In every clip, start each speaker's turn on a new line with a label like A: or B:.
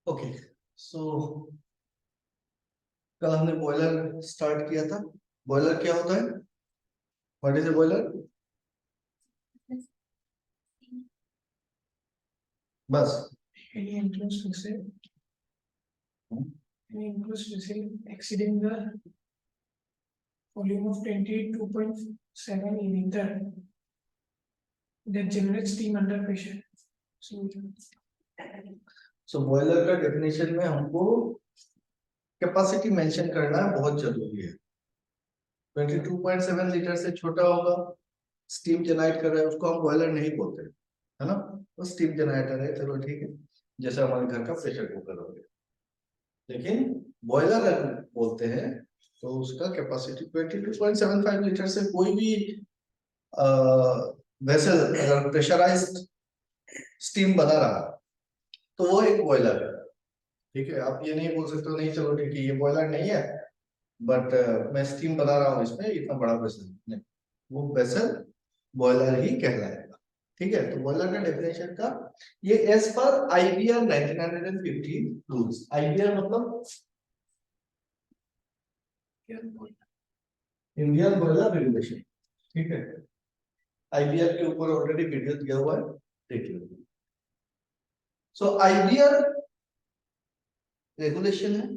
A: Okay, सो कल हमने boiler start किया था। बॉयलर क्या होता है? What is a boiler? बस
B: Any interest received, any interest received exceeding the volume of 22.7 liter that generates steam under pressure.
A: So boiler का डेफिनेशन में हमको कैपेसिटी मेंशन करना बहुत जरूरी है। 22.7 लीटर से छोटा होगा, स्टीम जनरेट कर रहा है, उसको हम बॉयलर नहीं बोलते, है ना। वो स्टीम जनरेटर है, चलो ठीक है, जैसे हमारे घर का प्रेशर कुकर हो गया। लेकिन बॉयलर अगर बोलते हैं तो उसका कैपेसिटी 22.75 लीटर से कोई भी वेसल अगर प्रेशराइज्ड स्टीम बना रहा तो वो एक बॉयलर है। ठीक है, आप ये नहीं बोल सकते हो नहीं चलो ठीक है ये बॉयलर नहीं है बट मैं स्टीम बना रहा हूँ इसमें इतना बड़ा वेसल नहीं, वो वेसल बॉयलर ही कहलाएगा। ठीक है, तो बॉयलर का डेफिनेशन का ये as per IBR 1915 rules. IBR मतलब इंडियन बॉयलर रेगुलेशन। ठीक है, आईबीआर के ऊपर ऑलरेडी वीडियो दिया हुआ है, देख लो। सो आईबीआर रेगुलेशन है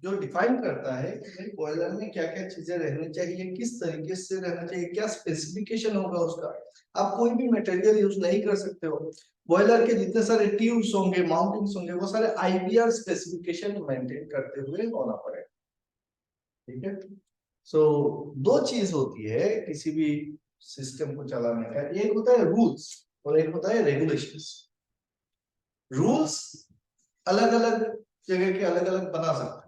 A: जो डिफाइन करता है कि बॉयलर में क्या क्या चीजें रहनी चाहिए, किस तरीके से रहना चाहिए, क्या स्पेसिफिकेशन होगा उसका। आप कोई भी मटेरियल यूज नहीं कर सकते हो। बॉयलर के जितने सारे ट्यूब्स होंगे, माउंटिंग्स होंगे, वो सारे आईबीआर स्पेसिफिकेशन मेंटेन करते हुए होना पड़ेगा। ठीक है, सो दो चीज होती है किसी भी सिस्टम को चलाने का, एक होता है रूल्स और एक होता है रेगुलेशंस। रूल्स अलग अलग जगह के अलग अलग बना सकते हैं।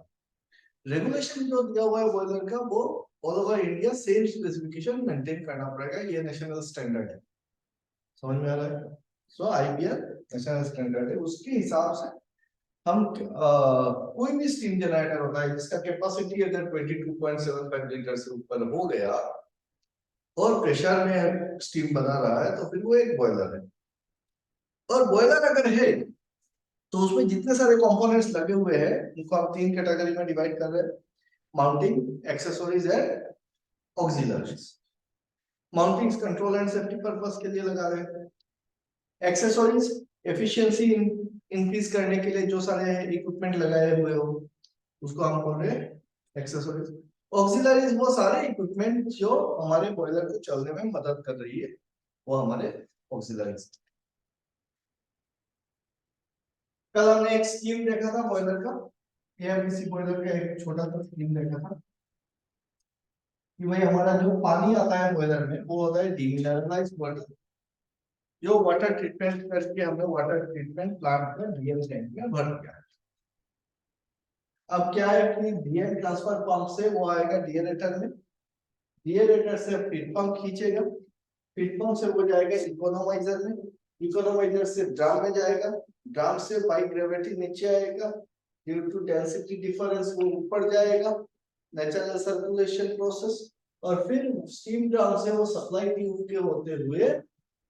A: रेगुलेशन जो दिया हुआ है बॉयलर का वो all over India same specification maintain करना पड़ेगा, ये नेशनल स्टैंडर्ड है। समझ में आ रहा है? सो आईबीआर नेशनल स्टैंडर्ड है, उसके हिसाब से हम कोई भी स्टीम जनरेटर होता है जिसका कैपेसिटी अगर 22.75 लीटर से ऊपर हो गया और प्रेशर में स्टीम बना रहा है तो फिर वो एक बॉयलर है। और बॉयलर अगर है तो उसमें जितने सारे कंपोनेंट्स लगे हुए हैं उनको हम तीन कैटेगरी में डिवाइड कर रहे हैं, mounting, accessories and auxiliaries. Mountings control and safety purpose के लिए लगा रहे हैं, एक्सेसरीज एफिशिएंसी इंक्रीज करने के लिए जो सारे इक्विपमेंट लगाए हुए हो उसको हम बोल रहे हैं एक्सेसरीज। ऑक्सिलरीज वो सारे इक्विपमेंट जो हमारे बॉयलर को चलने में मदद कर रही है, वो हमारे ऑक्सिलरीज। कल हमने एक स्कीम देखा था बॉयलर का, एआरबीसी बॉयलर का एक छोटा सा स्कीम देखा था कि भाई हमारा जो पानी आता है बॉयलर में वो होता है डीमिनरलाइज्ड वाटर, जो वाटर ट्रीटमेंट करके हमने वाटर ट्रीटमेंट प्लांट में डीएम टैंक में भर दिया। अब क्या है कि डीएम ट्रांसफर पंप से वो आएगा डीएरेटर में, डीएरेटर से फीड पंप खींचेगा, फीड पंप से वो जाएगा इकोनोमाइजर में, इकोनोमाइजर से ड्रम में जाएगा, ड्रम से बाई ग्रेविटी नीचे आएगा, ड्यू टू डेंसिटी डिफरेंस वो ऊपर जाएगा, नेचुरल सर्कुलेशन प्रोसेस, और फिर स्टीम ड्रम से वो सप्लाई ट्यूब के होते हुए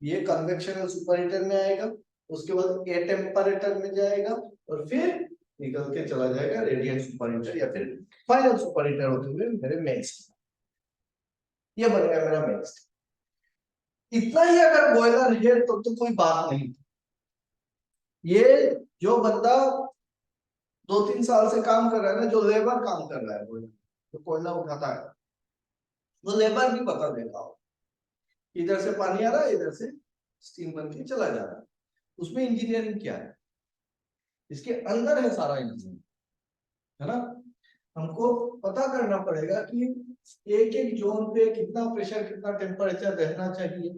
A: ये कन्वेक्शनल सुपरहीटर में आएगा, उसके बाद एयर टेम्परेचर में जाएगा और फिर निकल के चला जाएगा रेडिएंट सुपरहीटर या फिर फाइनल सुपरहीटर होते हुए मेरे मेन्स। ये बन गया मेरा मेन्स। इतना ही अगर बॉयलर है तो कोई बात नहीं। ये जो बंदा 2-3 साल से काम कर रहा है ना, जो लेबर काम कर रहा है बॉयलर, तो कोयला उठाता है, वो लेबर भी बता देगा इधर से पानी आ रहा है, इधर से स्टीम बन के चला जा रहा है। उसमें इंजीनियरिंग क्या है, इसके अंदर है सारा इंजीनियरिंग, है ना। हमको पता करना पड़ेगा कि एक एक जोन पे कितना प्रेशर कितना टेम्परेचर रहना चाहिए,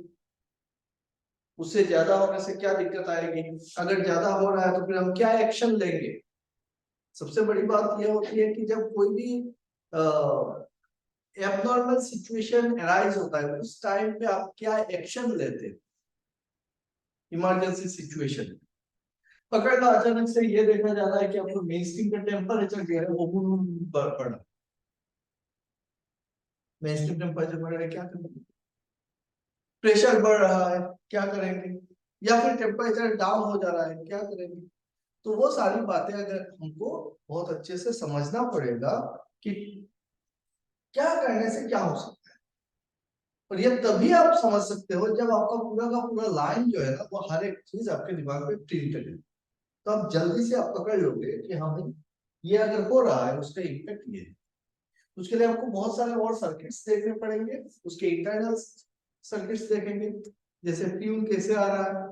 A: उससे ज्यादा होने से क्या दिक्कत आएगी, अगर ज्यादा हो रहा है तो फिर हम क्या एक्शन लेंगे। सबसे बड़ी बात यह होती है कि जब कोई भी एबनॉर्मल सिचुएशन अराइज होता है उस टाइम पे आप क्या एक्शन लेते हैं। इमरजेंसी सिचुएशन पकड़ लो, अचानक से ये देखा जा रहा है कि आपको मेनस्ट्रीम का टेम्परेचर जो है वो बढ़ पड़ा, मेनस्ट्रीम टेम्परेचर बढ़ रहा है, क्या करेंगे। प्रेशर बढ़ रहा है, क्या करेंगे। या फिर टेम्परेचर डाउन हो जा रहा है, क्या करेंगे। तो वो सारी बातें अगर हमको बहुत अच्छे से समझना पड़ेगा कि क्या करने से क्या हो सकता है, और ये तभी आप समझ सकते हो जब आपका पूरा का पूरा लाइन जो है ना वो हर एक चीज आपके दिमाग में प्रिंटेड है, तो आप जल्दी से आप पकड़ लोगे कि हाँ भाई ये अगर हो रहा है उसका इम्पैक्ट ये है। उसके लिए आपको बहुत सारे और सर्किट्स देखने पड़ेंगे, उसके इंटरनल सर्किट्स देखेंगे, जैसे फ्यूल कैसे आ रहा है,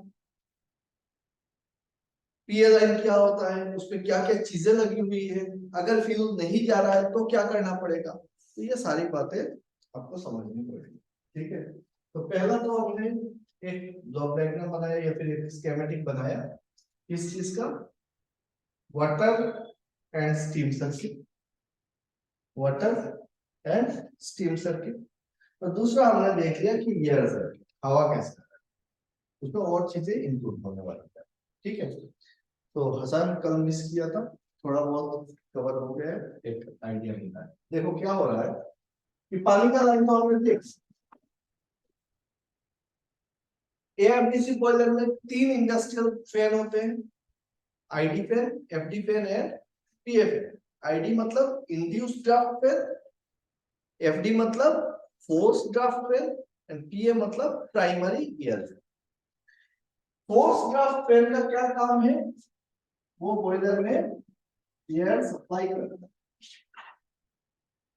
A: पीएलआई क्या होता है, उसमें क्या क्या चीजें लगी हुई है, अगर फ्यूल नहीं जा रहा है तो क्या करना पड़ेगा, तो ये सारी बातें आपको समझनी पड़ेगी। ठीक है, तो पहला तो हमने एक ब्लॉक डायग्राम बनाया या फिर एक स्कीमेटिक बनाया किस चीज का, water and steam circuit, water and steam circuit. और दूसरा हमने देख लिया कि एयर सर्किट, हवा कैसा है, उसमें और चीजें इंक्लूड होने वाली है। ठीक है, तो हसन कल मिस किया था, थोड़ा बहुत कवर हो गया है, एक आइडिया मिला है। देखो क्या हो रहा है कि पानी का लाइन तो हमने देख, एआरडीसी बॉयलर में 3 इंडस्ट्रियल फैन होते हैं, ID fan, FD fan and PA fan. ID मतलब इंड्यूस्ड ड्राफ्ट फैन, एफडी मतलब फोर्स ड्राफ्ट फैन एंड पीए मतलब primary air fan. Force draft fan का क्या काम है, वो बॉयलर में एयर सप्लाई करता है,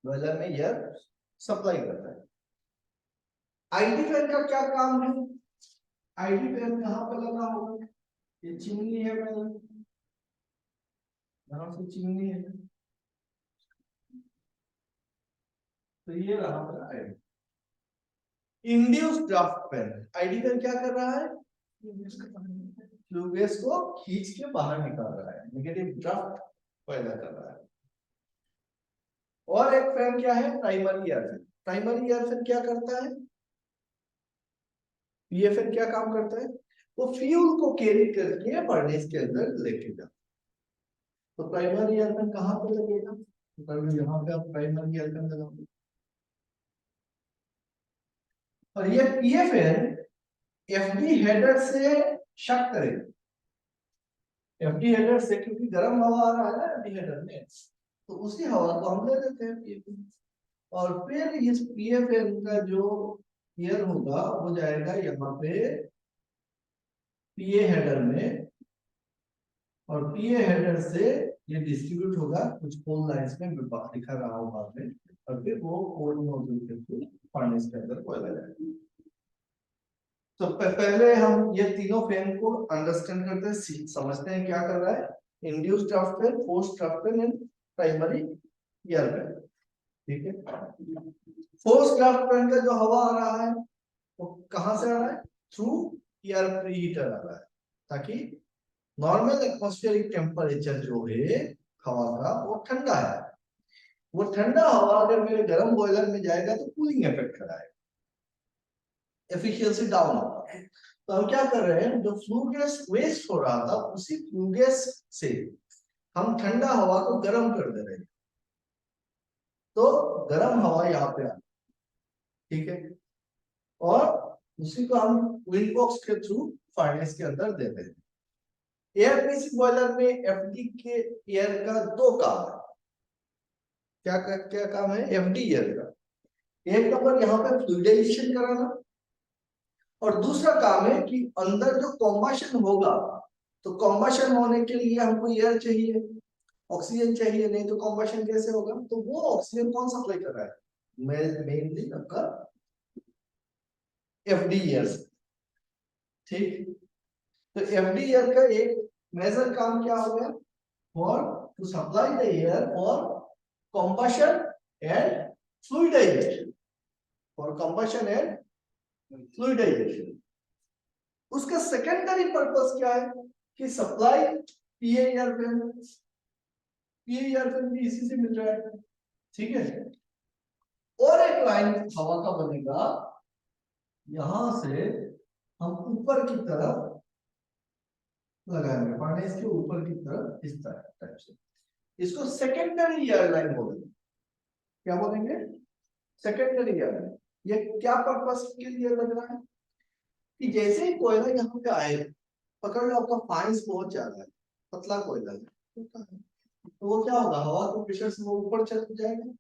A: बॉयलर में एयर सप्लाई करता है। आईडी फैन का क्या काम है, आईडी फैन कहां पे लगा होगा, ये चिमनी है, मैं यहां से चिमनी है, तो ये रहा मेरा ID. Induced draft fan, ID fan क्या कर रहा है, फ्लू गैस को खींच के बाहर निकाल रहा है, नेगेटिव ड्राफ्ट पैदा कर रहा है। और एक फैन क्या है, primary air fan. Primary air fan क्या करता है, ये फैन क्या काम करता है, वो फ्यूल को कैरी करके फर्नेस के अंदर लेके जाता है। तो प्राइमरी एयर फैन कहां पे लगेगा, तो यहाँ पे आप प्राइमरी एयर फैन लगाओगे, और ये पीएफएन एफडी हेडर से शक करेगा, एफडी हेडर से, क्योंकि गर्म हवा आ रहा है ना एफडी हेडर में, तो उसी हवा को हम ले लेते हैं पीएफएन, और फिर इस पीएफएन का जो एयर होगा वो जाएगा यहाँ पे पीए हेडर में, और पीए हेडर से ये डिस्ट्रीब्यूट होगा कुछ कोल लाइंस में, दिखा रहा हूँ बाद में, और फिर वो कोल मॉड्यूल के थ्रू फर्नेस के अंदर कोयला जाएगा। तो पहले हम ये तीनों फैन को अंडरस्टैंड करते हैं, समझते हैं क्या कर रहा है, induced draft fan, forced draft fan and primary air fan. ठीक है, फोर्स्ड ड्राफ्ट फैन का जो हवा आ रहा है वो कहां से आ रहा है, थ्रू एयर प्रीहीटर आ रहा है, ताकि नॉर्मल एटमॉस्फेरिक टेम्परेचर जो है हवा का वो ठंडा है, वो ठंडा हवा अगर मेरे गर्म बॉयलर में जाएगा तो कूलिंग इफेक्ट कराएगा, एफिशिएंसी डाउन होगा। तो हम क्या कर रहे हैं, जो फ्लू गैस वेस्ट हो रहा था उसी फ्लू गैस से हम ठंडा हवा को गर्म कर दे रहे हैं, तो गर्म हवा यहाँ पे आ, ठीक है, और उसी को हम विंड बॉक्स के थ्रू फर्नेस के अंदर दे देते हैं। एयर पीसी बॉयलर में एफडी के एयर का 2 काम है, क्या काम है एफडी एयर का, एक नंबर यहाँ पे फ्लूइडाइजेशन कराना, और दूसरा काम है कि अंदर जो कॉम्बशन होगा, तो कॉम्बशन होने के लिए हमको एयर चाहिए, ऑक्सीजन चाहिए, नहीं तो कॉम्बशन कैसे होगा, तो वो ऑक्सीजन कौन सप्लाई कर रहा है, मेनली आपका एफडी एयर। ठीक, तो एफडी एयर का एक मेजर काम क्या हो गया, for to supply the air for combustion and fluidization, for combustion and fluidization. उसका सेकेंडरी पर्पस क्या है, कि supply PA air fan, PA air fan भी इसी से मिल रहा है। ठीक है, और एक लाइन हवा का बनेगा, यहां से हम ऊपर की तरफ लगाएंगे, पानी इसके ऊपर की तरफ इस तरह टाइप से, इसको सेकेंडरी एयर लाइन बोलेंगे। क्या बोलेंगे, सेकेंडरी एयर लाइन। ये क्या पर्पस के लिए लग रहा है, कि जैसे ही कोयला यहाँ पे आए, पकड़ लो आपका फाइंस बहुत ज्यादा है, पतला कोयला होता है, तो वो क्या होगा, हवा के प्रेशर से वो ऊपर चल जाएगा।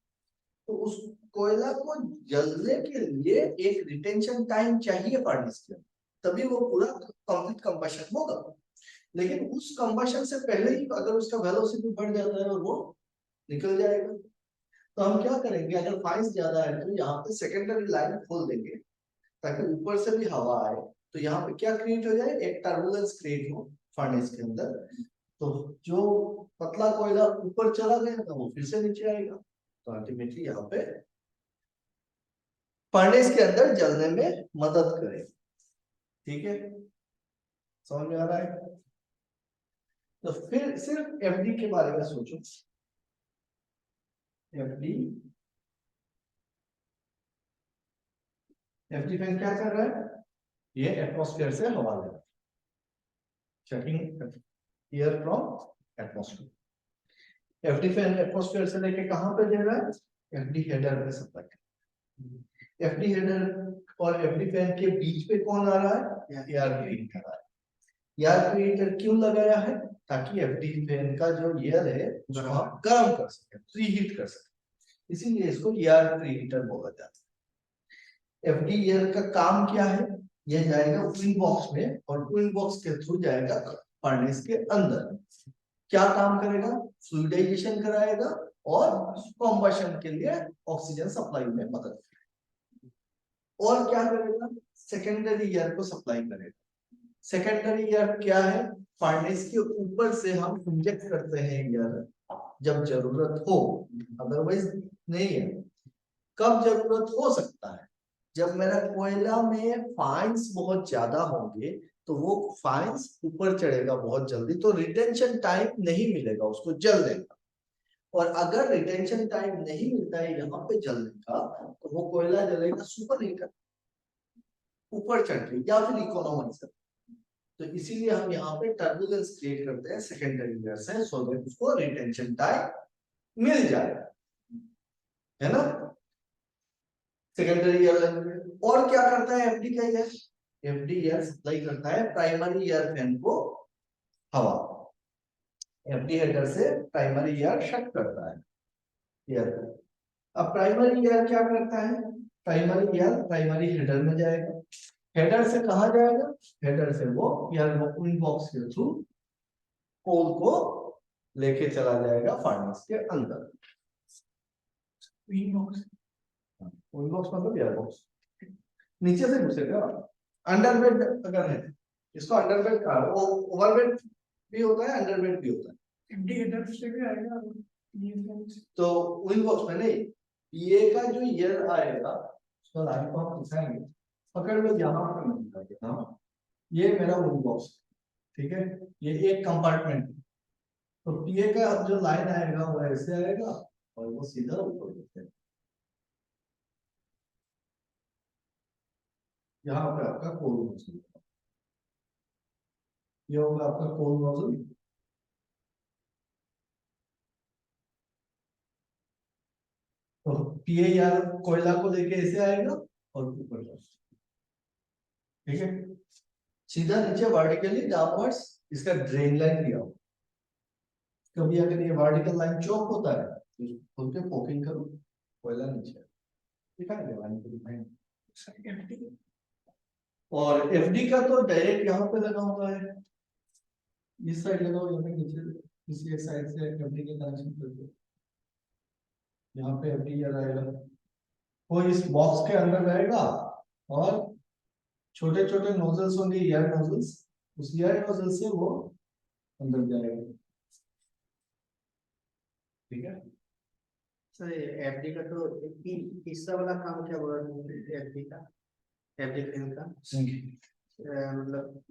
A: तो उस कोयला को जलने के लिए एक रिटेंशन टाइम चाहिए फर्नेस के अंदर, तभी वो पूरा कंप्लीट कंबशन होगा। लेकिन उस कंबशन से पहले ही अगर उसका वेलोसिटी बढ़ जाता है और वो निकल जाएगा, तो हम क्या करेंगे, अगर फाइंस ज्यादा है तो यहाँ पे सेकेंडरी लाइन खोल देंगे ताकि ऊपर से भी हवा आए। तो यहाँ पे क्या क्रिएट हो जाए, एक टर्बुलेंस क्रिएट हो फर्नेस के अंदर। तो जो पतला कोयला ऊपर चला गया था वो फिर से नीचे आएगा, तो अल्टीमेटली यहाँ पे फर्नेस के अंदर जलने में मदद करे। ठीक है, समझ में आ रहा है? तो फिर सिर्फ एफडी के बारे में सोचो। एफडी एफडी फैन क्या कर रहा है, ये एटमॉस्फेयर से हवा ले रहा है, checking air from atmosphere. FD fan atmosphere से लेके कहां पे दे रहा है, एफडी हेडर में सप्लाई कर रहा है। एफडी हेडर और एफडी फैन के बीच पे कौन आ रहा है, एयर क्लीनर आ रहा है। एयर क्लीनर क्यों लगाया है, ताकि एफडी फैन का जो एयर है उसको आप गर्म कर सके, प्रीहीट कर सके, इसीलिए इसको एयर प्रीहीटर बोला जाता है। एफडी एयर का काम क्या है, यह जाएगा कूलिंग बॉक्स में और कूलिंग बॉक्स के थ्रू जाएगा फर्नेस के अंदर। क्या काम करेगा, फ्लूइडाइजेशन कराएगा और कॉम्बशन के लिए ऑक्सीजन सप्लाई में मदद करेगा। और क्या करेगा, सेकेंडरी एयर को सप्लाई करेगा। सेकेंडरी एयर क्या है, फर्नेस के ऊपर से हम इंजेक्ट करते हैं एयर जब जरूरत हो, अदरवाइज नहीं है। कब जरूरत हो सकता है, जब मेरा कोयला में फाइंस बहुत ज्यादा होंगे तो वो फाइंस ऊपर चढ़ेगा बहुत जल्दी, तो रिटेंशन टाइम नहीं मिलेगा उसको जलने का। और अगर रिटेंशन टाइम नहीं मिलता है यहाँ पे जलने का, तो वो कोयला जलेगा सुपर हीटर, ऊपर चढ़ के, या फिर इकोनॉमिक। तो इसीलिए हम यहाँ पे टर्बुलेंस क्रिएट करते हैं सेकेंडरी एयर से, सो दैट उसको रिटेंशन टाइम मिल जाए, है ना। Secondary air. और क्या करता है एफडी का एयर, एफडी एयर सप्लाई करता है प्राइमरी एयर फैन को हवा। एफडी हेडर से प्राइमरी एयर शट करता है एयर को। अब प्राइमरी एयर क्या करता है, प्राइमरी एयर प्राइमरी हेडर में जाएगा। हेडर से कहा जाएगा, हेडर से वो एयर कूलिंग बॉक्स के थ्रू कोल को लेके चला जाएगा फर्नेस के अंदर। कूलिंग बॉक्स मतलब एयर बॉक्स नीचे से घुसेगा। अंडरबेड अगर है, इसको अंडरबेड कहा, वो ओवरबेड भी होता है, अंडरबेड भी होता है। एफडी हेडर से भी आएगा तो विंग बॉक्स में नहीं, ये का जो एयर आएगा उसका लाइन को हम दिखाएंगे। पकड़ लो यहाँ पर मिलता है, हाँ ये मेरा विंग बॉक्स, ठीक है, ये एक कंपार्टमेंट। तो पीए का जो लाइन आएगा वो ऐसे आएगा और वो सीधा ऊपर जाता है। यहाँ पे आपका कोल नोजल, ये होगा आपका कोल नोजल। तो पीए यार कोयला को लेके ऐसे आएगा और ऊपर जाएगा, ठीक है, सीधा नीचे वर्टिकली डाउनवर्ड्स इसका ड्रेन लाइन दिया हो। कभी अगर ये वर्टिकल लाइन चौक होता है तो खुद के पोकिंग करो, कोयला नीचे दिखाएंगे, लाइन को दिखाएंगे। और एफडी का तो डायरेक्ट यहाँ पे लगा हुआ है, इस साइड लगा हुआ है, नीचे किसी एक साइड से एफडी के कनेक्शन करके यहाँ पे एफडी आएगा, वो इस बॉक्स के अंदर रहेगा और छोटे छोटे नोजल्स होंगे एयर नोजल्स, उस एयर नोजल से वो अंदर जाएगा, ठीक है।
C: सर एफडी का तो तीसरा वाला काम क्या बोला एफडी का, एफडी फैन का मतलब,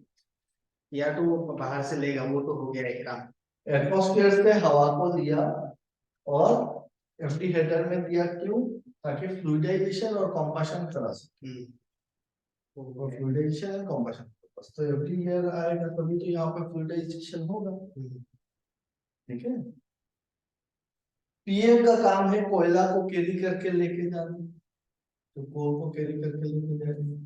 C: या तो वो बाहर से लेगा, वो तो हो गया एक काम।
A: एटमॉस्फेयर से हवा को लिया और एफडी हेडर में दिया, क्यों, ताकि फ्लूइडाइजेशन और कॉम्बशन करा सके। तो फ्लूइडाइजेशन एंड कॉम्बशन, तो एफडी एयर आएगा तभी तो यहाँ पे फ्लूइडाइजेशन होगा, ठीक है। पीएम का काम है कोयला को कैरी करके लेके जाना, तो कोल को कैरी करके लेके जाएंगे।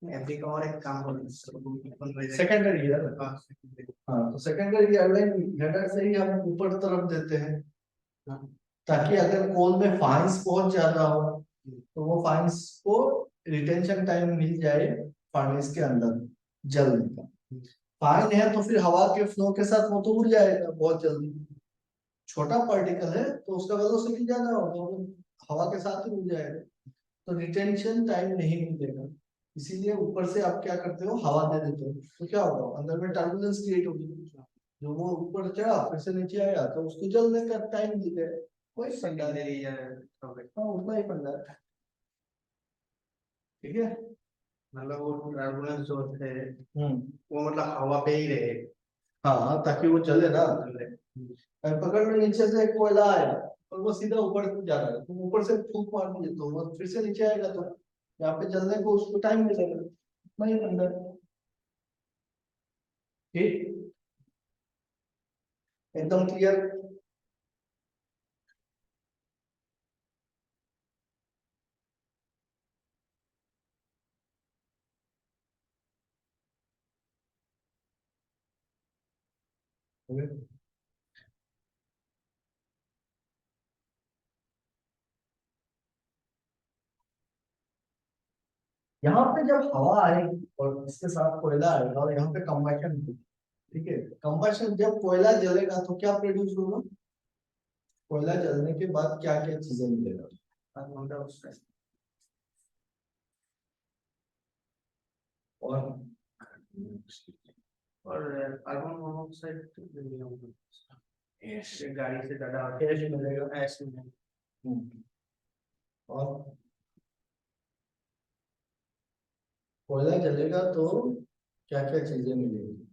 C: एफडी का और एक काम हो
A: सेकेंडरी ईयर। हाँ, तो सेकेंडरी एयरलाइन हेडर से ही हम ऊपर तरफ देते हैं, ताकि अगर कोल में फाइंस बहुत ज्यादा हो तो वो फाइंस को रिटेंशन टाइम मिल जाए फर्नेस के अंदर जलने का। फाइन है तो फिर हवा के फ्लो के साथ वो तो उड़ जाएगा बहुत जल्दी। छोटा पार्टिकल है तो उसका वेलोसिटी ज्यादा होगा, वो हवा के साथ ही उड़ जाएगा, तो रिटेंशन टाइम नहीं मिलेगा। इसीलिए ऊपर से आप क्या करते हो, हवा दे देते हो, तो क्या होगा, अंदर में टर्बुलेंस क्रिएट होगी। जो वो ऊपर चढ़ा फिर से नीचे आया तो उसको जलने का टाइम मिलेगा। कोई फंडा नहीं, हाँ उतना ही फंडा है। ठीक है,
C: मतलब वो टर्बुलेंस जो है
A: हम्म,
C: वो मतलब हवा पे ही रहे।
A: हाँ ताकि वो चले ना। पकड़ में नीचे से एक कोयला आया और वो सीधा ऊपर जा रहा है, तो ऊपर से फूंक मार दिए तो वो फिर से नीचे आएगा, तो यहाँ पे जलने को उसको टाइम मिलेगा, उतना ही फंडा है। ठीक, एकदम क्लियर। यहाँ पे जब हवा आएगी और इसके साथ कोयला आएगा और यहाँ पे कंबशन, ठीक है, कंबशन जब कोयला जलेगा तो क्या प्रोड्यूस होगा, कोयला जलने के बाद क्या क्या चीजें मिलेगा, कार्बन डाइऑक्साइड
C: और कार्बन मोनोऑक्साइड
B: Yes.
C: गाड़ी से ज्यादा
A: गैस मिलेगा।
C: ऐसे में
A: और कोयला जलेगा तो क्या क्या चीजें मिलेगी,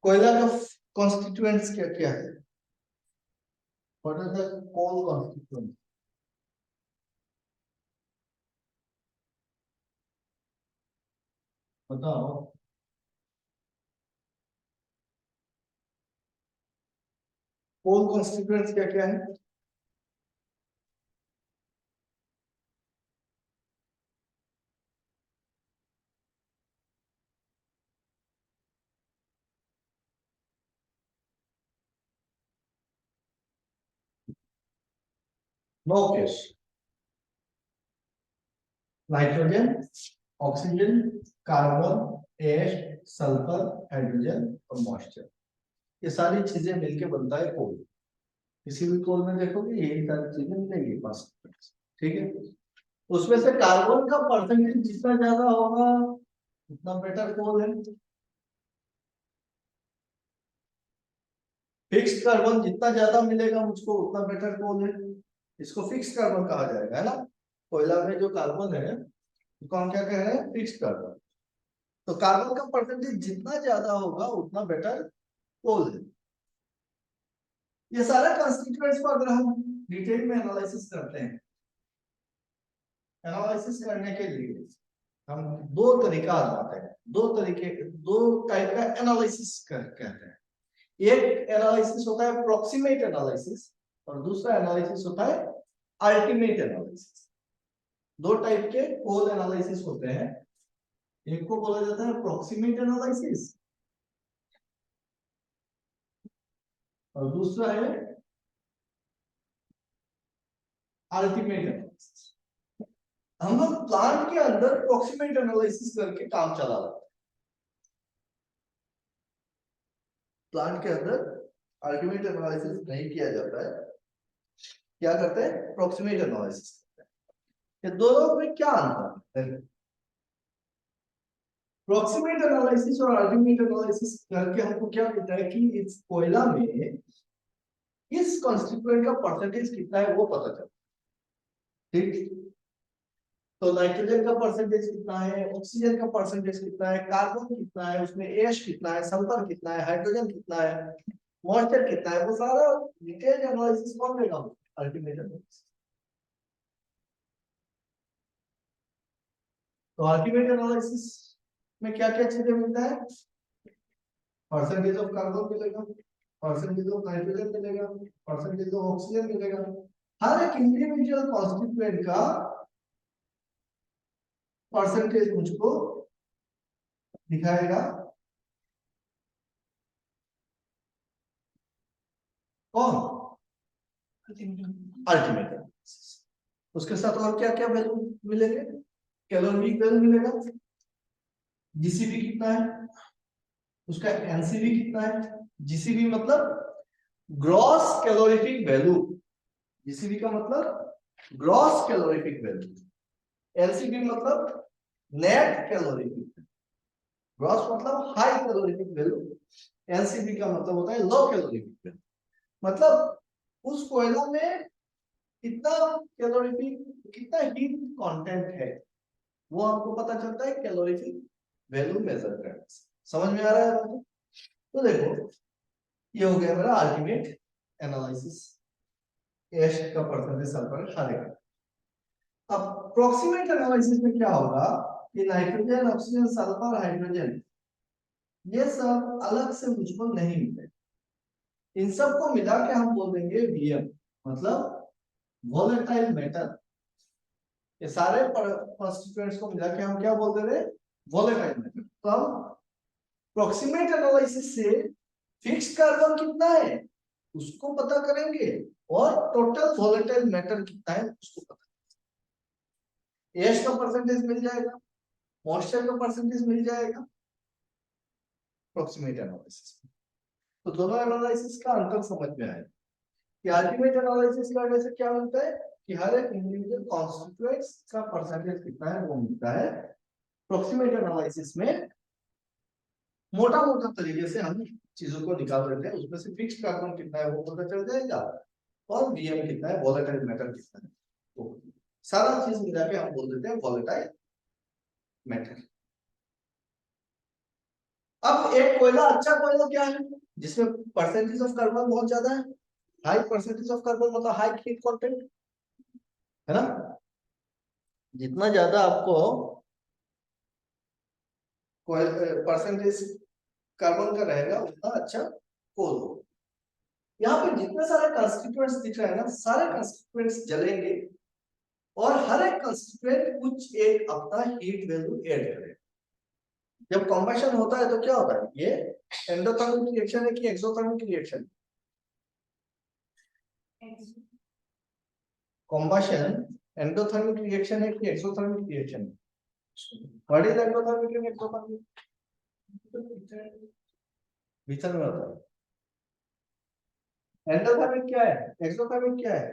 A: कोयला का कॉन्स्टिट्यूएंट्स क्या क्या है, what are the coal constituents, बताओ। कोल कॉन्स्टिट्यूएंट्स क्या क्या है, no case, nitrogen, oxygen, carbon, ash, sulphur, hydrogen और मॉइस्चर, ये सारी चीजें मिलके बनता है कोल। किसी भी कोल में देखोगे यही सारी चीजें मिलेगी पास। ठीक है, उसमें से कार्बन का परसेंटेज जितना ज्यादा होगा उतना बेटर कोल है। फिक्स्ड कार्बन जितना ज्यादा मिलेगा मुझको उतना बेटर कोल है, इसको फिक्स्ड कार्बन कहा जाएगा, है ना। कोयला में जो कार्बन है उसको हम क्या कह रहे हैं, फिक्स्ड कार्बन। तो कार्बन का परसेंटेज जितना ज्यादा होगा उतना बेटर कोल है। ये सारा कंस्टिट्यूएंट्स को अगर हम डिटेल में एनालिसिस करते हैं, एनालिसिस करने के लिए हम दो तरीका आजमाते हैं, दो टाइप का एनालिसिस कहते हैं। एक एनालिसिस होता है अप्रोक्सीमेट एनालिसिस और दूसरा एनालिसिस होता है अल्टीमेट एनालिसिस। दो टाइप के कोल एनालिसिस होते हैं, एक को बोला जाता है अप्रोक्सीमेट एनालिसिस और दूसरा है अल्टीमेट एनालिसिस। हम लोग प्लांट के अंदर अप्रोक्सीमेट एनालिसिस करके काम चला रहे हैं, प्लांट के अंदर अल्टीमेट एनालिसिस नहीं किया जाता है, क्या करते हैं, अप्रोक्सीमेट एनालिसिस करते हैं। ये दोनों में क्या अंतर है, अप्रोक्सीमेट एनालिसिस और अल्टीमेट एनालिसिस करके हमको क्या पता है कि इस कोयला में इस कॉन्स्टिट्यूएंट का परसेंटेज कितना है वो पता चलता है। ठीक, तो नाइट्रोजन का परसेंटेज कितना है, ऑक्सीजन का परसेंटेज कितना है, कार्बन कितना है, उसमें एश कितना है, सल्फर कितना है, हाइड्रोजन कितना है, मॉइस्चर कितना है, वो सारा डिटेल एनालिसिस कौन देगा, अल्टीमेट एनालिसिस। तो अल्टीमेट एनालिसिस में क्या क्या चीजें मिलता है, परसेंटेज ऑफ कार्बन मिलेगा, परसेंटेज ऑफ नाइट्रोजन मिलेगा, परसेंटेज ऑफ ऑक्सीजन मिलेगा। हर एक इंडिविजुअल कॉन्स्टिट्यूएंट का परसेंटेज मुझको दिखाएगा कौन, अल्टीमेट। उसके साथ और क्या क्या वैल्यू मिलेंगे, कैलोरीफिक वैल्यू मिलेगा, जीसीबी कितना है, उसका एनसीबी कितना है। जीसीबी मतलब ग्रॉस कैलोरीफिक वैल्यू, जीसीबी का मतलब ग्रॉस कैलोरीफिक वैल्यू, एलसीबी मतलब नेट कैलोरीफिक, ग्रॉस मतलब हाई कैलोरीफिक वैल्यू, एलसीबी का मतलब होता है लो कैलोरीफिक वैल्यू। मतलब उस कोयला में कितना कैलोरीफिक, कितना हीट कंटेंट है, वो आपको पता चलता है कैलोरीफिक वैल्यू मेजर करने से। समझ में आ रहा है? तो देखो ये हो गया मेरा अल्टीमेट एनालिसिस, एश का परसेंटेज सल्फर हर एक। अब प्रोक्सीमेट एनालिसिस में क्या होगा कि नाइट्रोजन, ऑक्सीजन, सल्फर, हाइड्रोजन ये सब अलग से मुझको नहीं मिले, इन सबको मिला के हम बोल देंगे वीएम, मतलब वोलेटाइल मेटल। ये सारे कॉन्स्टिट्यूएंट्स को मिला के हम क्या बोल दे रहे हैं, वोलेटाइल मेटल। तो हम प्रोक्सीमेट एनालिसिस से फिक्स्ड कार्बन कितना है उसको पता करेंगे और टोटल वोलेटाइल मैटर कितना है उसको पता करेंगे। एश का परसेंटेज मिल जाएगा, मॉइस्चर का परसेंटेज मिल जाएगा प्रोक्सीमेट एनालिसिस में। तो दोनों एनालिसिस का अंतर समझ में आया कि अल्टीमेट एनालिसिस करने से क्या मिलता है कि हर एक इंडिविजुअल कॉन्स्टिट्यूएंट्स का परसेंटेज कितना है वो मिलता है। प्रोक्सीमेट एनालिसिस में मोटा मोटा तरीके से हम चीजों को निकाल देते हैं, उसमें से फिक्स्ड कार्बन कितना है वो पता चल जाएगा और वीएम कितना है, वोलेटाइल मैटर कितना है, तो सारा चीज मिला के हम बोल देते हैं वोलेटाइल मैटर। अब एक कोयला, अच्छा कोयला क्या है जिसमें परसेंटेज ऑफ कार्बन बहुत ज्यादा है, हाई परसेंटेज ऑफ कार्बन मतलब हाई हीट कंटेंट है ना। जितना ज्यादा आपको परसेंटेज कार्बन का रहेगा उतना अच्छा कोल हो। यहाँ पे जितने सारे कंस्टिट्यूएंट्स दिख रहे हैं ना, सारे कंस्टिट्यूएंट्स जलेंगे और हर एक कंस्टिट्यूएंट कुछ एक अपना हीट वैल्यू ऐड करेगा। जब कॉम्बशन होता है तो क्या होता है, ये एंडोथर्मिक रिएक्शन है कि exothermic reaction? Combustion endothermic reaction है कि एक्सोथर्मिक रिएक्शन है? What is endothermic and exothermic? भीतर में होता है। एंडोथर्मिक क्या है, एक्सोथर्मिक क्या है?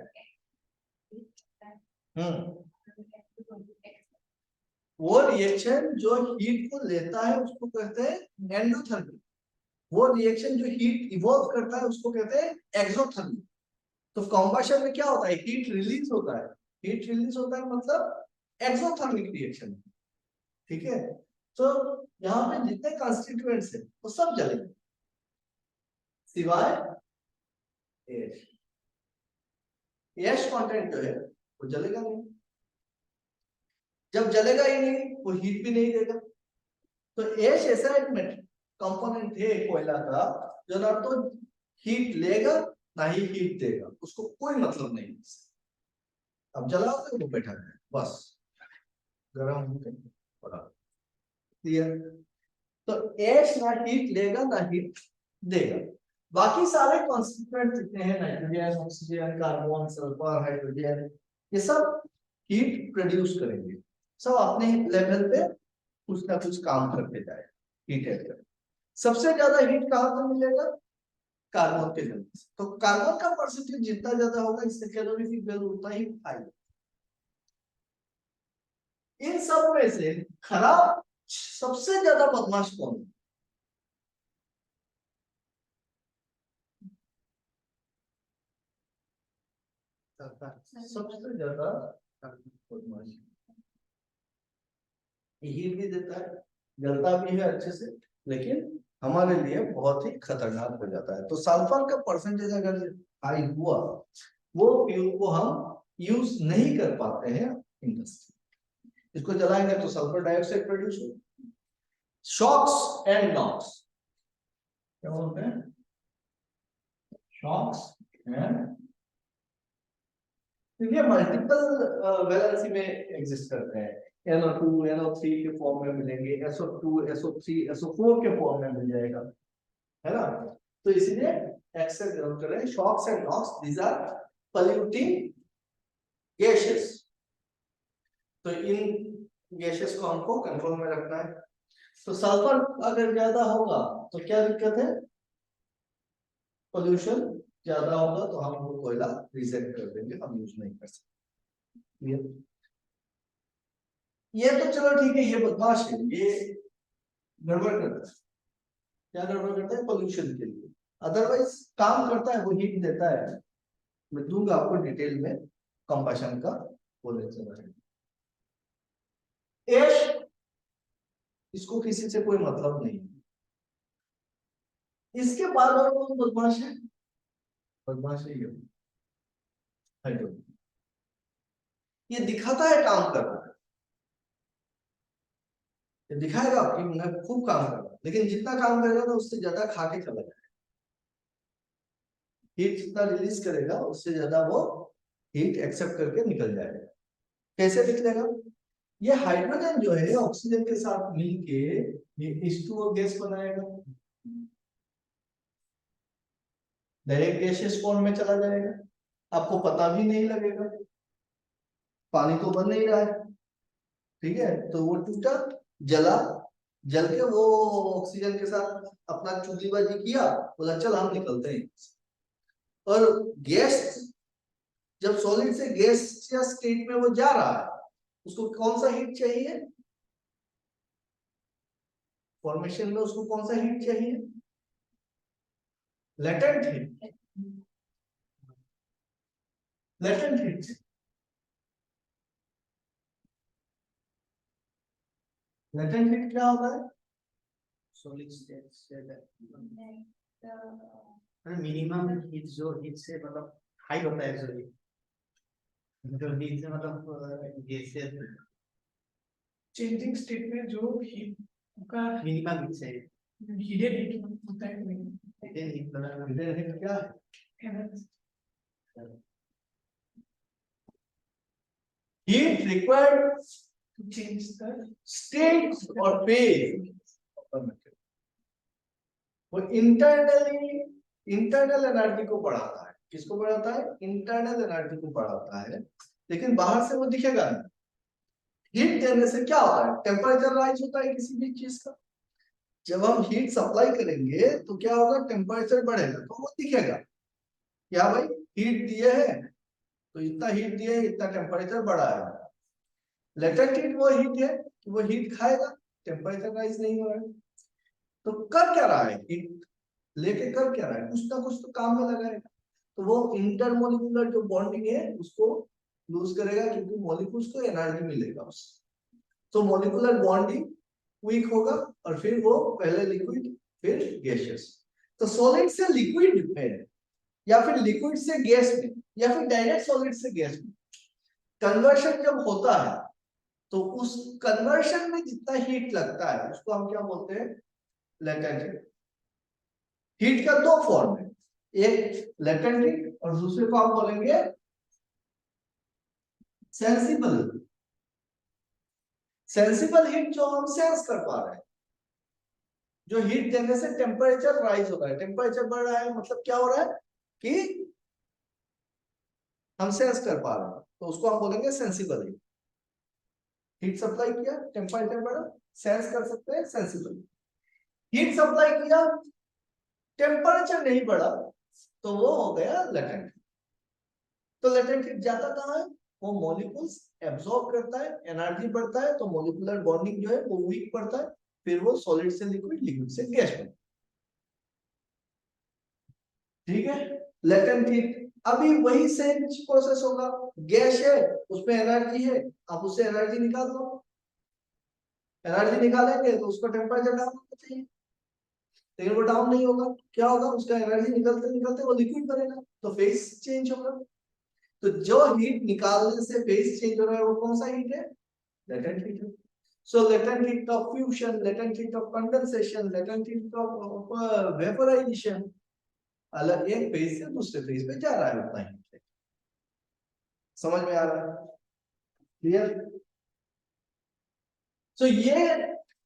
A: वो रिएक्शन जो हीट को लेता है उसको कहते हैं एंडोथर्मिक, वो रिएक्शन जो हीट इवॉल्व करता है उसको कहते हैं एक्सोथर्मिक। तो कॉम्बशन में क्या होता है, हीट रिलीज होता है, हीट रिलीज होता है मतलब एक्सोथर्मिक रिएक्शन, ठीक है। तो यहाँ पे जितने कंस्टिट्यूएंट्स है वो सब जलेंगे सिवाय एश। एश कंटेंट जो है वो जलेगा नहीं, जब जलेगा ही नहीं वो हीट भी नहीं देगा। तो एश ऐसा एक कंपोनेंट है कोयला का जो ना तो हीट लेगा ना ही हीट देगा, उसको कोई मतलब नहीं। अब जलाओ तो वो बैठा है बस गर्म होकर पड़ा, क्लियर। तो एश ना हीट लेगा ना हीट देगा। बाकी सारे कॉन्स्टिट्यूएंट जितने हैं nitrogen, oxygen, carbon, sulphur, hydrogen, ये सब हीट प्रोड्यूस करेंगे, सब अपने लेवल पे कुछ ना कुछ काम करते जाए, हीट एड करें। सबसे ज्यादा हीट कहाँ से मिलेगा, कार्बन के जरिए। तो कार्बन का परसेंटेज जितना ज्यादा होगा इससे कैलोरीफिक वैल्यू उतना ही आएगा। इन सब में से खराब सबसे ज्यादा बदमाश कौन है? सबसे ज्यादा बदमाश हीट भी देता है, जलता भी है अच्छे से, लेकिन हमारे लिए बहुत ही खतरनाक हो जाता है। तो सल्फर का परसेंटेज अगर हाई हुआ वो फ्यूल को हम यूज नहीं कर पाते हैं इंडस्ट्री, इसको जलाएंगे तो सल्फर डाइऑक्साइड प्रोड्यूस हो। शॉक्स एंड नॉक्स क्या बोलते हैं, शॉक्स एंड ये मल्टीपल वैलेंसी में एग्जिस्ट करते हैं। NO2 NO3 के फॉर्म में मिलेंगे, SO2 SO3 SO4 के फॉर्म में मिल जाएगा, है ना। तो इसलिए एक्स से डिनोट कर रहे हैं। SOx and NOx these are polluting gases. तो इन गैसेस को हमको कंट्रोल में रखना है। तो सल्फर अगर ज्यादा होगा तो क्या दिक्कत है, पोल्यूशन ज्यादा होगा तो हम वो कोयला रिजेक्ट कर देंगे, हम यूज नहीं कर सकते। ये तो चलो ठीक है, ये बदमाश है, ये गड़बड़ करता है। क्या गड़बड़ करता है, पोल्यूशन के लिए। अदरवाइज काम करता है, वो हीट देता है। मैं दूंगा आपको डिटेल में कंबशन का वो लेक्चर है। एश, इसको किसी से कोई मतलब नहीं है। इसके बाद और कौन बदमाश है, बदमाश है ये हाइड्रोजन। ये दिखाता है काम कर रहा है, ये दिखाएगा कि मैं खूब काम कर रहा हूं, लेकिन जितना काम करेगा ना उससे ज्यादा खा के चला जाएगा। हीट जितना रिलीज करेगा उससे ज्यादा वो हीट एक्सेप्ट करके निकल जाएगा। कैसे निकलेगा, ये हाइड्रोजन जो है ऑक्सीजन के साथ मिलके ये H2O गैस बनाएगा, डायरेक्ट गैसियस फॉर्म में चला जाएगा, आपको पता भी नहीं लगेगा, पानी तो बन नहीं रहा है, ठीक है। तो वो टूटा, जला, जल के वो ऑक्सीजन के साथ अपना चुगलीबाजी किया, बोला चल हम निकलते हैं। और गैस जब सॉलिड से गैस या स्टेट में वो जा रहा है, उसको कौन सा हीट चाहिए, फॉर्मेशन में उसको कौन सा हीट चाहिए, latent heat, latent heat. Latent heat क्या होता है,
C: सॉलिड स्टेट से मिनिमम हीट, जो हीट से मतलब हाई होता है, जो हीट से मतलब गैसेस
B: चेंजिंग स्टेट में जो हीट का
C: मिनिमम हीट से
B: हीटेड हीट होता है,
A: हिडन हीट क्या है, heat required
B: to change the
A: state or phase of the material। वो इंटरनल एनर्जी को बढ़ाता है, किसको बढ़ाता है, इंटरनल एनर्जी को बढ़ाता है, लेकिन बाहर से वो दिखेगा नहीं। हीट देने से क्या होता है, टेम्परेचर राइज होता है किसी भी चीज का। जब हम हीट सप्लाई करेंगे तो क्या होगा, टेम्परेचर बढ़ेगा, तो वो दिखेगा क्या भाई हीट दिए है, तो इतना हीट दिए है, इतना टेम्परेचर बढ़ा है। लेटेंट हीट वो हीट है कि वो हीट खाएगा, टेम्परेचर राइज नहीं हो रहा है। तो कर क्या रहा है, हीट लेके कर क्या रहा है, कुछ ना कुछ तो काम में लगाएगा। तो वो इंटरमोलिकुलर जो बॉन्डिंग है उसको लूज करेगा, क्योंकि मॉलिक्यूल्स को एनर्जी मिलेगा उससे। तो मॉलिक्यूलर बॉन्डिंग वीक होगा और फिर वो पहले लिक्विड फिर गैसियस। तो सॉलिड से लिक्विड में या फिर लिक्विड से गैस में या फिर डायरेक्ट सॉलिड से गैस में कन्वर्शन जब होता है, तो उस कन्वर्शन में जितना हीट लगता है उसको हम क्या बोलते हैं, लेटेंट हीट। हीट का दो फॉर्म है, एक लेटेंट हीट और दूसरे को हम बोलेंगे सेंसिबल। सेंसिबल हीट जो हम सेंस कर पा रहे हैं, जो हीट देने से टेम्परेचर राइज हो रहा है, टेम्परेचर बढ़ रहा है, मतलब क्या हो रहा है कि हम सेंस कर पा रहे हैं, तो उसको हम बोलेंगे सेंसिबल हीट। हीट सप्लाई किया, टेम्परेचर बढ़ा, सेंस कर सकते हैं, सेंसिबल। हीट सप्लाई किया, टेम्परेचर नहीं बढ़ा, तो वो हो गया लेटेंट। तो लेटेंट हीट जाता कहाँ है, वो मॉलिक्यूल्स एब्सॉर्ब करता है, एनर्जी बढ़ता है, तो मॉलिक्यूलर बॉन्डिंग जो है वो वीक पड़ता है, फिर वो सॉलिड से लिक्विड, लिक्विड से गैस बनता है। ठीक है, लेटेंट हीट। अभी वही सेम प्रोसेस होगा, गैस है उसमें एनर्जी है, आप उससे एनर्जी निकाल दो, एनर्जी निकालेंगे तो उसका टेम्परेचर डाउन होना चाहिए, लेकिन वो डाउन नहीं होगा, क्या होगा, उसका एनर्जी निकलते निकलते वो लिक्विड बनेगा, तो फेज चेंज होगा। तो जो हीट निकालने से फेज चेंज हो रहा है वो कौन सा हीट है, लेटेंट हीट है। So latent heat of fusion, latent heat of condensation, latent heat of vaporisation, अलग एक फेज से दूसरे फेज पे जा रहा है उतना ही। समझ में आ रहा है? क्लियर? तो ये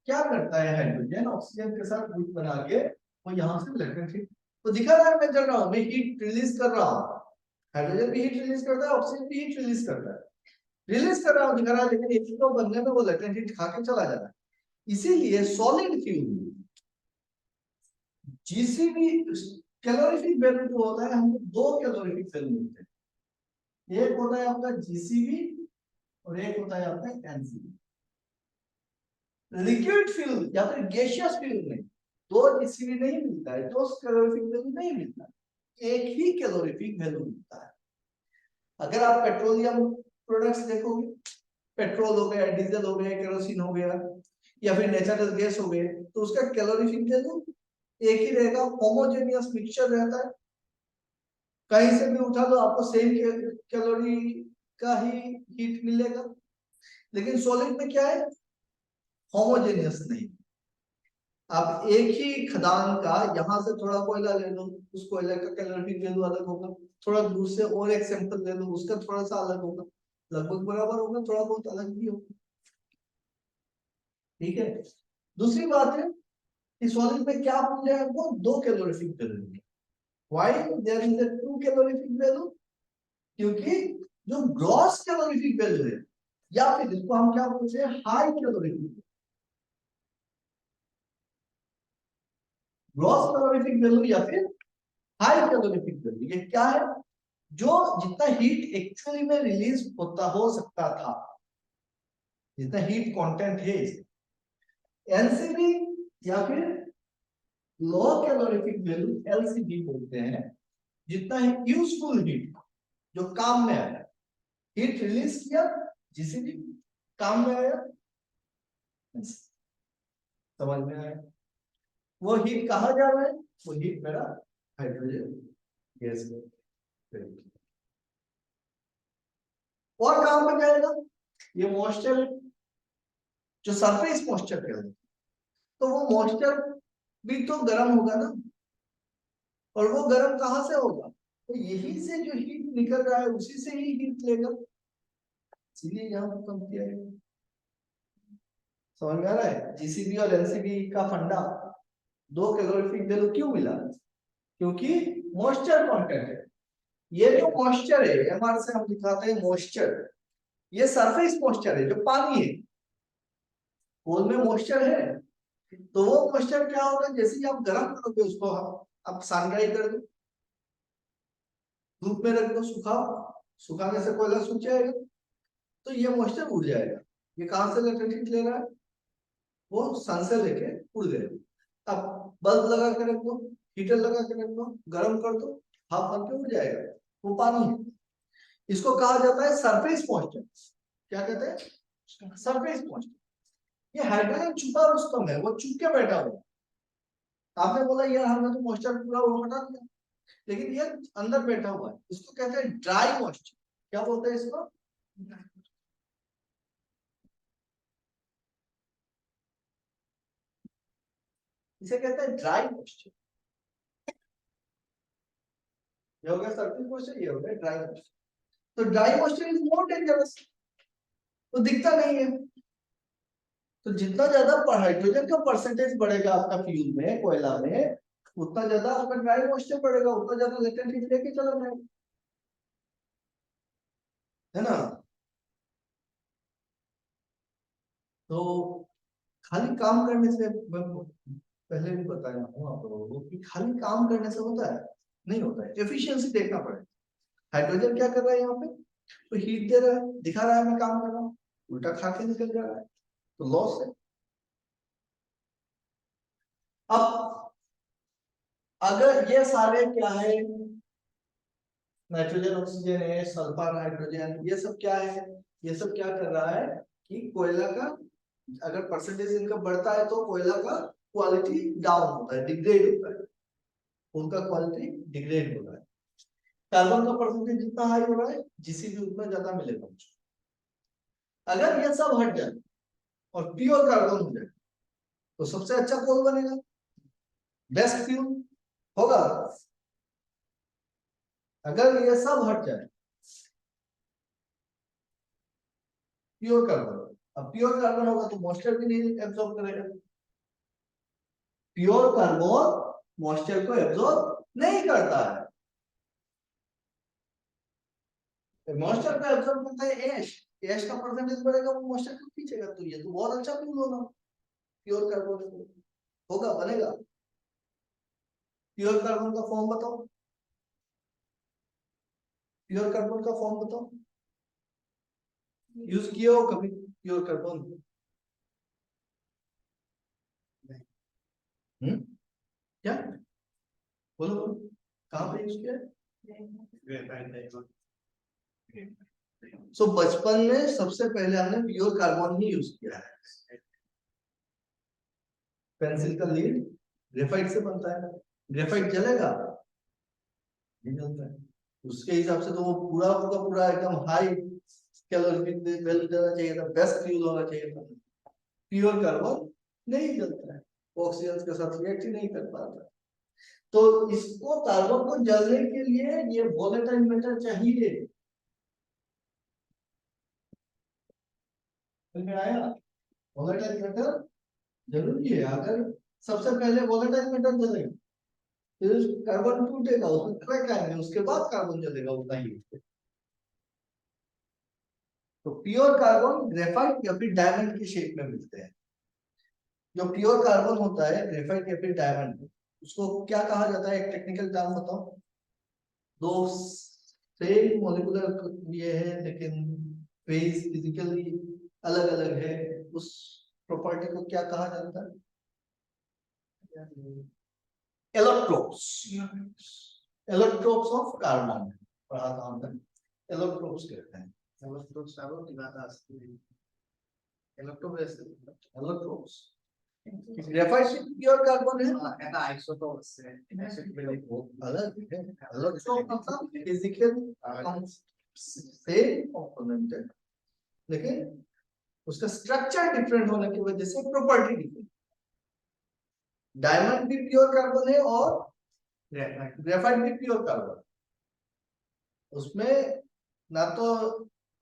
A: क्या करता है, हाइड्रोजन ऑक्सीजन के साथ ग्रुप बना के वो यहाँ से इलेक्ट्रॉन हीट, तो दिखा रहा है मैं चल रहा हूँ, मैं हीट रिलीज कर रहा हूँ। हाइड्रोजन भी हीट रिलीज करता है, ऑक्सीजन भी हीट रिलीज करता है, रिलीज कर रहा हूँ दिखा रहा है, लेकिन एक को बनने में वो इलेक्ट्रॉन हीट खा के चला जा रहा है। इसीलिए solid fuel GCB calorific value जो होता है, हमको दो कैलोरीफिक वैल्यू मिलते हैं, एक होता है आपका जीसीबी और एक होता है आपका एनसीबी। लिक्विड फ्यूल या फिर गैसियस फ्यूल में दो जीसीबी नहीं मिलता है, दो कैलोरीफिक वैल्यू नहीं मिलता है, एक ही कैलोरीफिक वैल्यू मिलता है। अगर आप पेट्रोलियम प्रोडक्ट्स देखोगे, पेट्रोल हो गया, डीजल हो गया, केरोसिन हो गया, या फिर नेचुरल गैस हो गए, तो उसका कैलोरीफिक वैल्यू एक ही रहेगा, होमोजेनियस मिक्सचर रहता है, कहीं से भी उठा लो आपको सेम कैलोरी का ही हीट मिलेगा। लेकिन सॉलिड में क्या है, होमोजेनियस नहीं। आप एक ही खदान का यहां से थोड़ा कोयला ले लो, उस कोयले का कैलोरीफिक वैल्यू अलग होगा, थोड़ा दूर से और एक सैंपल ले लो, उसका थोड़ा सा अलग होगा, लगभग बराबर होगा, थोड़ा बहुत अलग भी होगा। ठीक है। दूसरी बात है कि सॉलिड में क्या मिल है, वो दो calorific value. Why there is a two calorific value? क्योंकि जो ग्रॉस कैलोरीफिक वैल्यू है, या फिर जिसको हम क्या बोलते हैं, high calorific, gross calorific value या फिर हाई कैलोरीफिक वैल्यू, ये क्या है, जो जितना हीट एक्चुअली में रिलीज होता हो सकता था, जितना हीट कंटेंट है। एनसीबी या फिर लो कैलोरीफिक वैल्यू एलसीबी बोलते हैं, जितना यूजफुल हीट जो काम में आया, हीट रिलीज किया जीसीबी, काम में आया। समझ में आया? वो हीट कहाँ जा रहा है, वो हीट मेरा हाइड्रोजन गैस में, और कहां पे जाएगा, ये मॉइस्चर जो सरफेस मॉइस्चर कहते हैं, तो वो मॉइस्चर भी तो गर्म होगा ना, और वो गर्म कहां से होगा, तो यही से जो हीट निकल रहा है उसी से ही हीट लेगा, इसीलिए यहाँ पर कम किया है। समझ में आ रहा है? जीसीबी और एनसीबी का फंडा, दो कैलोरीफिक वैल्यू क्यों मिला, क्योंकि मॉइस्चर कंटेंट है। ये जो मॉइस्चर है, एमआर से हम दिखाते हैं मॉइस्चर, ये सरफेस मॉइस्चर है जो पानी है, कोल में मॉइस्चर है, तो वो मॉइस्चर क्या होगा, जैसे ही आप गर्म करोगे उसको, आप सन ड्राई कर दो, धूप में रख दो, सुखाओ, सुखाने से कोयला सूख जाएगा, तो ये मॉइस्चर उड़ जाएगा। ये कहां से इलेक्ट्रिसिटी ले रहा है, वो सन से लेके उड़ गया। अब बल्ब लगा के रख दो, हीटर लगा के रख दो, गर्म कर दो, हाफ बन के उड़ जाएगा, वो पानी है। इसको कहा जाता है सरफेस मॉइस्चर। क्या कहते हैं, सरफेस मॉइस्चर। ये हाइड्रोजन छुपा रुस्तम है, वो छुप के बैठा हुआ। आपने बोला यार हमने तो मॉइस्चर पूरा वो हटा दिया, लेकिन ये अंदर बैठा हुआ है, इसको कहते हैं ड्राई मॉइस्चर। क्या बोलते हैं इसको, इसे कहते हैं ड्राई मॉइस्चर। ये हो गया सरफेस मॉइस्चर, ये हो गया ड्राई मॉइस्चर। तो dry moisture is more dangerous, तो दिखता नहीं है। तो जितना ज्यादा हाइड्रोजन का परसेंटेज बढ़ेगा आपका फ्यूल में, कोयला में, उतना ज्यादा आपका ड्राई मॉइस्चर बढ़ेगा, उतना ज्यादा लेटेंट हीट लेके चला जाएगा, है ना। तो खाली काम करने से, मैं पहले भी बताया हूँ आप लोगों को कि खाली काम करने से होता है, नहीं होता है, एफिशिएंसी देखना पड़ेगा। हाइड्रोजन क्या कर रहा है यहाँ पे, तो हीट दे रहा है, दिखा रहा है मैं काम कर रहा हूँ, उल्टा खा के निकल जा रहा है, तो लॉस है। अब अगर ये सारे क्या है, नाइट्रोजन ऑक्सीजन है, सल्फर हाइड्रोजन, ये सब क्या है, ये सब क्या कर रहा है कि कोयला का अगर परसेंटेज इनका बढ़ता है तो कोयला का क्वालिटी डाउन होता है, डिग्रेड होता है, उनका क्वालिटी डिग्रेड हो रहा है। कार्बन का परसेंटेज जितना हाई हो रहा है, जीसीबी उतना ज्यादा मिलेगा मुझे। अगर ये सब हट जाए और प्योर कार्बन हो जाए, तो सबसे अच्छा कोल बनेगा, बेस्ट फ्यूल होगा। अगर ये सब हट जाए, प्योर कार्बन, अब प्योर कार्बन होगा तो मॉइस्चर भी नहीं एब्जॉर्ब करेगा, प्योर कार्बन मॉइस्चर को एब्जॉर्ब नहीं करता है, मॉइस्चर को एब्जॉर्ब करता है एश, एश का परसेंटेज बढ़ेगा वो मॉइस्चर को खींचेगा, तो ये तो बहुत अच्छा फ्यूल होगा प्योर कार्बन, होगा बनेगा। प्योर कार्बन का फॉर्म बताओ, प्योर कार्बन का फॉर्म बताओ, यूज किया हो कभी प्योर कार्बन? क्या बोलो बोलो, कहाँ पे यूज किया है? सो बचपन में सबसे पहले हमने प्योर कार्बन ही यूज किया है। पेंसिल का लीड ग्रेफाइट से बनता है, ग्रेफाइट जलेगा नहीं जलता है, उसके हिसाब से तो वो पूरा पूरा पूरा एकदम हाई कैलोरीफिक वैल्यू देना चाहिए था, बेस्ट फ्यूल होना चाहिए था। प्योर कार्बन नहीं जलता है, ऑक्सीजन के साथ रिएक्ट ही नहीं कर पाता, तो इसको कार्बन को जलने के लिए ये वोलेटाइल मैटर चाहिए, समझ में आया? वोलेटाइल मैटर जरूरी है, अगर सबसे पहले वोलेटाइल मैटर जलेगा फिर कार्बन टूटेगा, उसमें क्रैक आएंगे, उसके बाद कार्बन जलेगा उतना ही। तो प्योर कार्बन ग्रेफाइट या फिर डायमंड की शेप में मिलते हैं। जो प्योर कार्बन होता है ग्रेफाइट या फिर डायमंड, उसको क्या कहा जाता है, एक टेक्निकल टर्म बताओ। दो सेम मॉलिक्यूलर ये है लेकिन फेज फिजिकली अलग अलग है, उस प्रॉपर्टी को क्या कहा जाता है? एलोट्रोप्स, एलोट्रोप्स ऑफ कार्बन पढ़ा था हमने, एलोट्रोप्स कहते हैं, एलोट्रोप्स। ग्रेफाइट प्योर कार्बन है, अलग है, एलोट्रोप मतलब फिजिकल सेम कंपोनेंट है लेकिन उसका स्ट्रक्चर डिफरेंट होने की वजह से प्रॉपर्टी डिफरेंट। डायमंड भी प्योर कार्बन है और ग्रेफाइट भी प्योर कार्बन, उसमें ना तो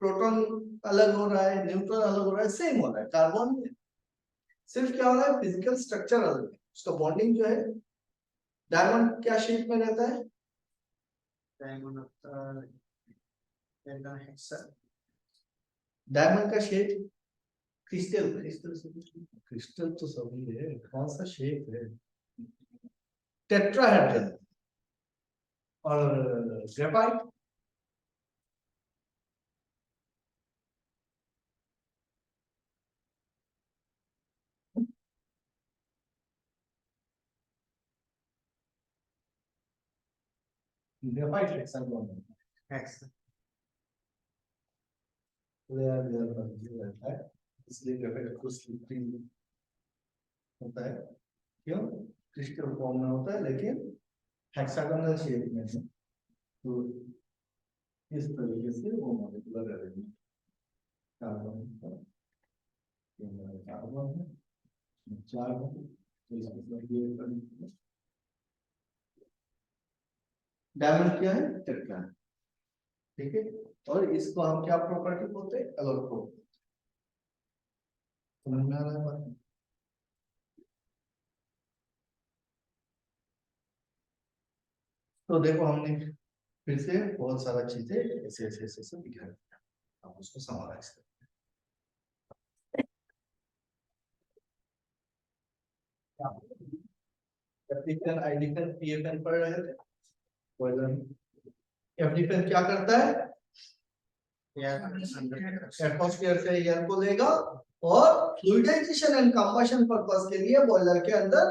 A: प्रोटॉन अलग हो रहा है, न्यूट्रॉन अलग हो रहा है, सेम हो रहा है कार्बन में, सिर्फ क्या हो रहा है फिजिकल स्ट्रक्चर अलग है, उसका बॉन्डिंग जो है। डायमंड क्या शेप में रहता है? डायमंड का शेप क्रिस्टल, क्रिस्टल तो सभी है, कौन सा शेप है? टेट्राहेड्रल। और ग्रेफाइट ग्रेफाइट हेक्सागोन रहता है, इसलिए ग्रेफाइट को स्लिपरी होता है, क्यों? क्रिस्टल फॉर्म में होता है लेकिन हेक्सागोनल शेप में है, तो इस तरीके से वो मॉलिक्यूलर अरेंजमेंट कार्बन कार्बन है, चार डायमंड क्या है? टेट्रा, ठीक है। और इसको हम क्या प्रॉपर्टी बोलते हैं? एलोट्रोप। समझ में आ रहा है बात? तो देखो हमने फिर से बहुत सारा चीजें ऐसे ऐसे ऐसे ऐसे दिखा दिया, अब उसको समराइज करते हैं। आईडीफेन पीएफएन पढ़ रहे थे, एफडीफेन क्या करता है? एटमॉस्फेयर से एयर को लेगा और फ्लूइडाइजेशन एंड कंबशन पर्पस के लिए बॉयलर के अंदर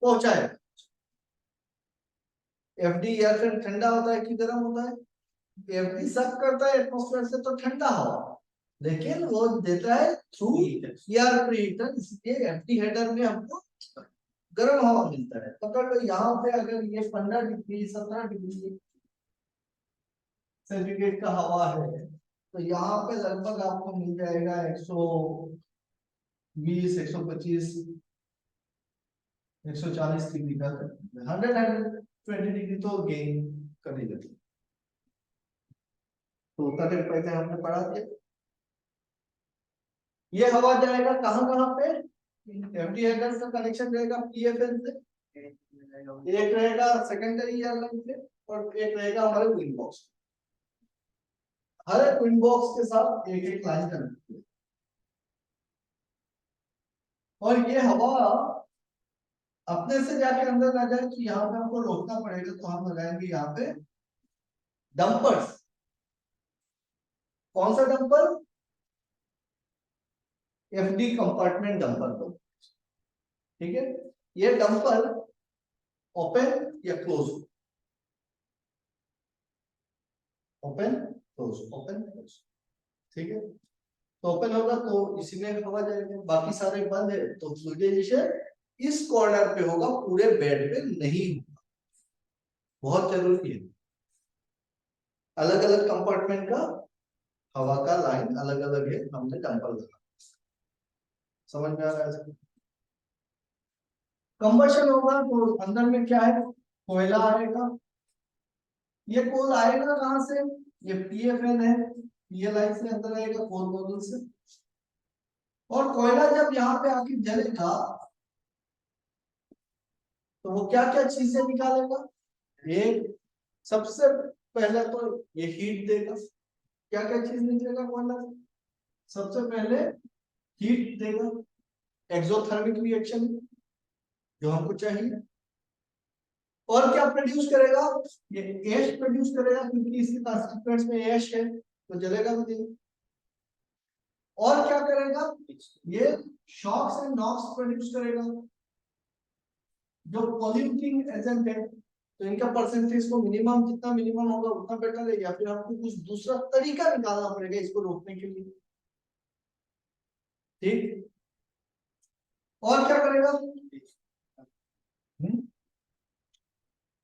A: पहुंचाएगा। एफडी एयर फिर ठंडा होता है कि गर्म होता है? एफडी सक करता है एटमॉस्फेयर से तो ठंडा हवा, लेकिन वो देता है थ्रू एयर प्रीहीटर, इसलिए एफडी हेडर में हमको गर्म हवा मिलता है। पकड़ लो यहाँ पे अगर ये 15 डिग्री 17 डिग्री सेंटीग्रेड का हवा है तो यहाँ पे लगभग आपको मिल जाएगा 120 125 140 डिग्री का, 120 डिग्री तो गेन कर ही लेते। तो उतना देर पहले हमने पढ़ा दिया। ये हवा जाएगा कहाँ कहाँ पे, एम्प्टी एयर का कनेक्शन रहेगा पीएफएल से, एक रहेगा सेकेंडरी एयरलाइन से और एक रहेगा हमारे विंड बॉक्स। हर एक विंड बॉक्स के साथ एक एक लाइन कनेक्ट है और ये हवा अपने से जाके अंदर ना जाए तो यहाँ पे हमको रोकना पड़ेगा, तो हम लगाएंगे यहाँ पे डंपर्स। कौन सा डंपर, एफडी कंपार्टमेंट डंपर को, ठीक है। ये डंपर ओपन या close, open close, open close, ठीक है। तो ओपन होगा तो इसी में हवा जाएगा, बाकी सारे बंद है तो फ्लूइडाइजेशन इस कॉर्नर पे होगा, पूरे बेड पे नहीं होगा। बहुत जरूरी है, अलग अलग कंपार्टमेंट का हवा का लाइन अलग अलग है, हमने डंपर लगा। समझ में आ रहा है? कंबशन होगा तो अंदर में क्या है, कोयला आएगा। ये कोल आएगा कहां से, ये पीएफएन है, ये लाइन से अंदर आएगा कोल मॉड्यूल से। और कोयला जब यहाँ पे आके जलेगा तो वो क्या क्या चीजें निकालेगा, एक सबसे पहले तो ये हीट देगा। क्या क्या चीज निकलेगा कोयला से, सबसे पहले हीट देगा, एक्सोथर्मिक रिएक्शन जो हमको चाहिए। और क्या प्रोड्यूस करेगा, ये एश प्रोड्यूस करेगा, क्योंकि इसके कंस्टिट्यूएंट्स में एश है तो जलेगा भी नहीं। और क्या करेगा, ये शॉक्स एंड नॉक्स प्रोड्यूस करेगा जो पॉल्यूटिंग एजेंट है। तो इनका परसेंटेज को मिनिमम, जितना मिनिमम होगा उतना बेटर है, या फिर आपको कुछ दूसरा तरीका निकालना पड़ेगा इसको रोकने के लिए, ठीक। और क्या करेगा,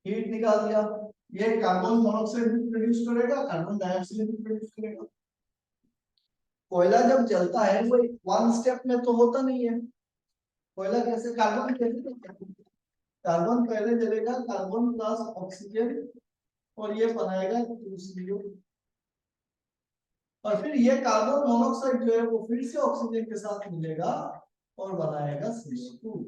A: हीट निकाल दिया, ये कार्बन मोनोऑक्साइड भी प्रोड्यूस करेगा, कार्बन डाइऑक्साइड भी प्रोड्यूस करेगा। कोयला जब जलता है वो वन स्टेप में तो होता नहीं है। कोयला कैसे, कार्बन कैसे, कार्बन पहले जलेगा, कार्बन प्लस ऑक्सीजन और ये बनाएगा CO, और फिर ये कार्बन मोनोऑक्साइड जो है वो फिर से ऑक्सीजन के साथ मिलेगा और बनाएगा CO2।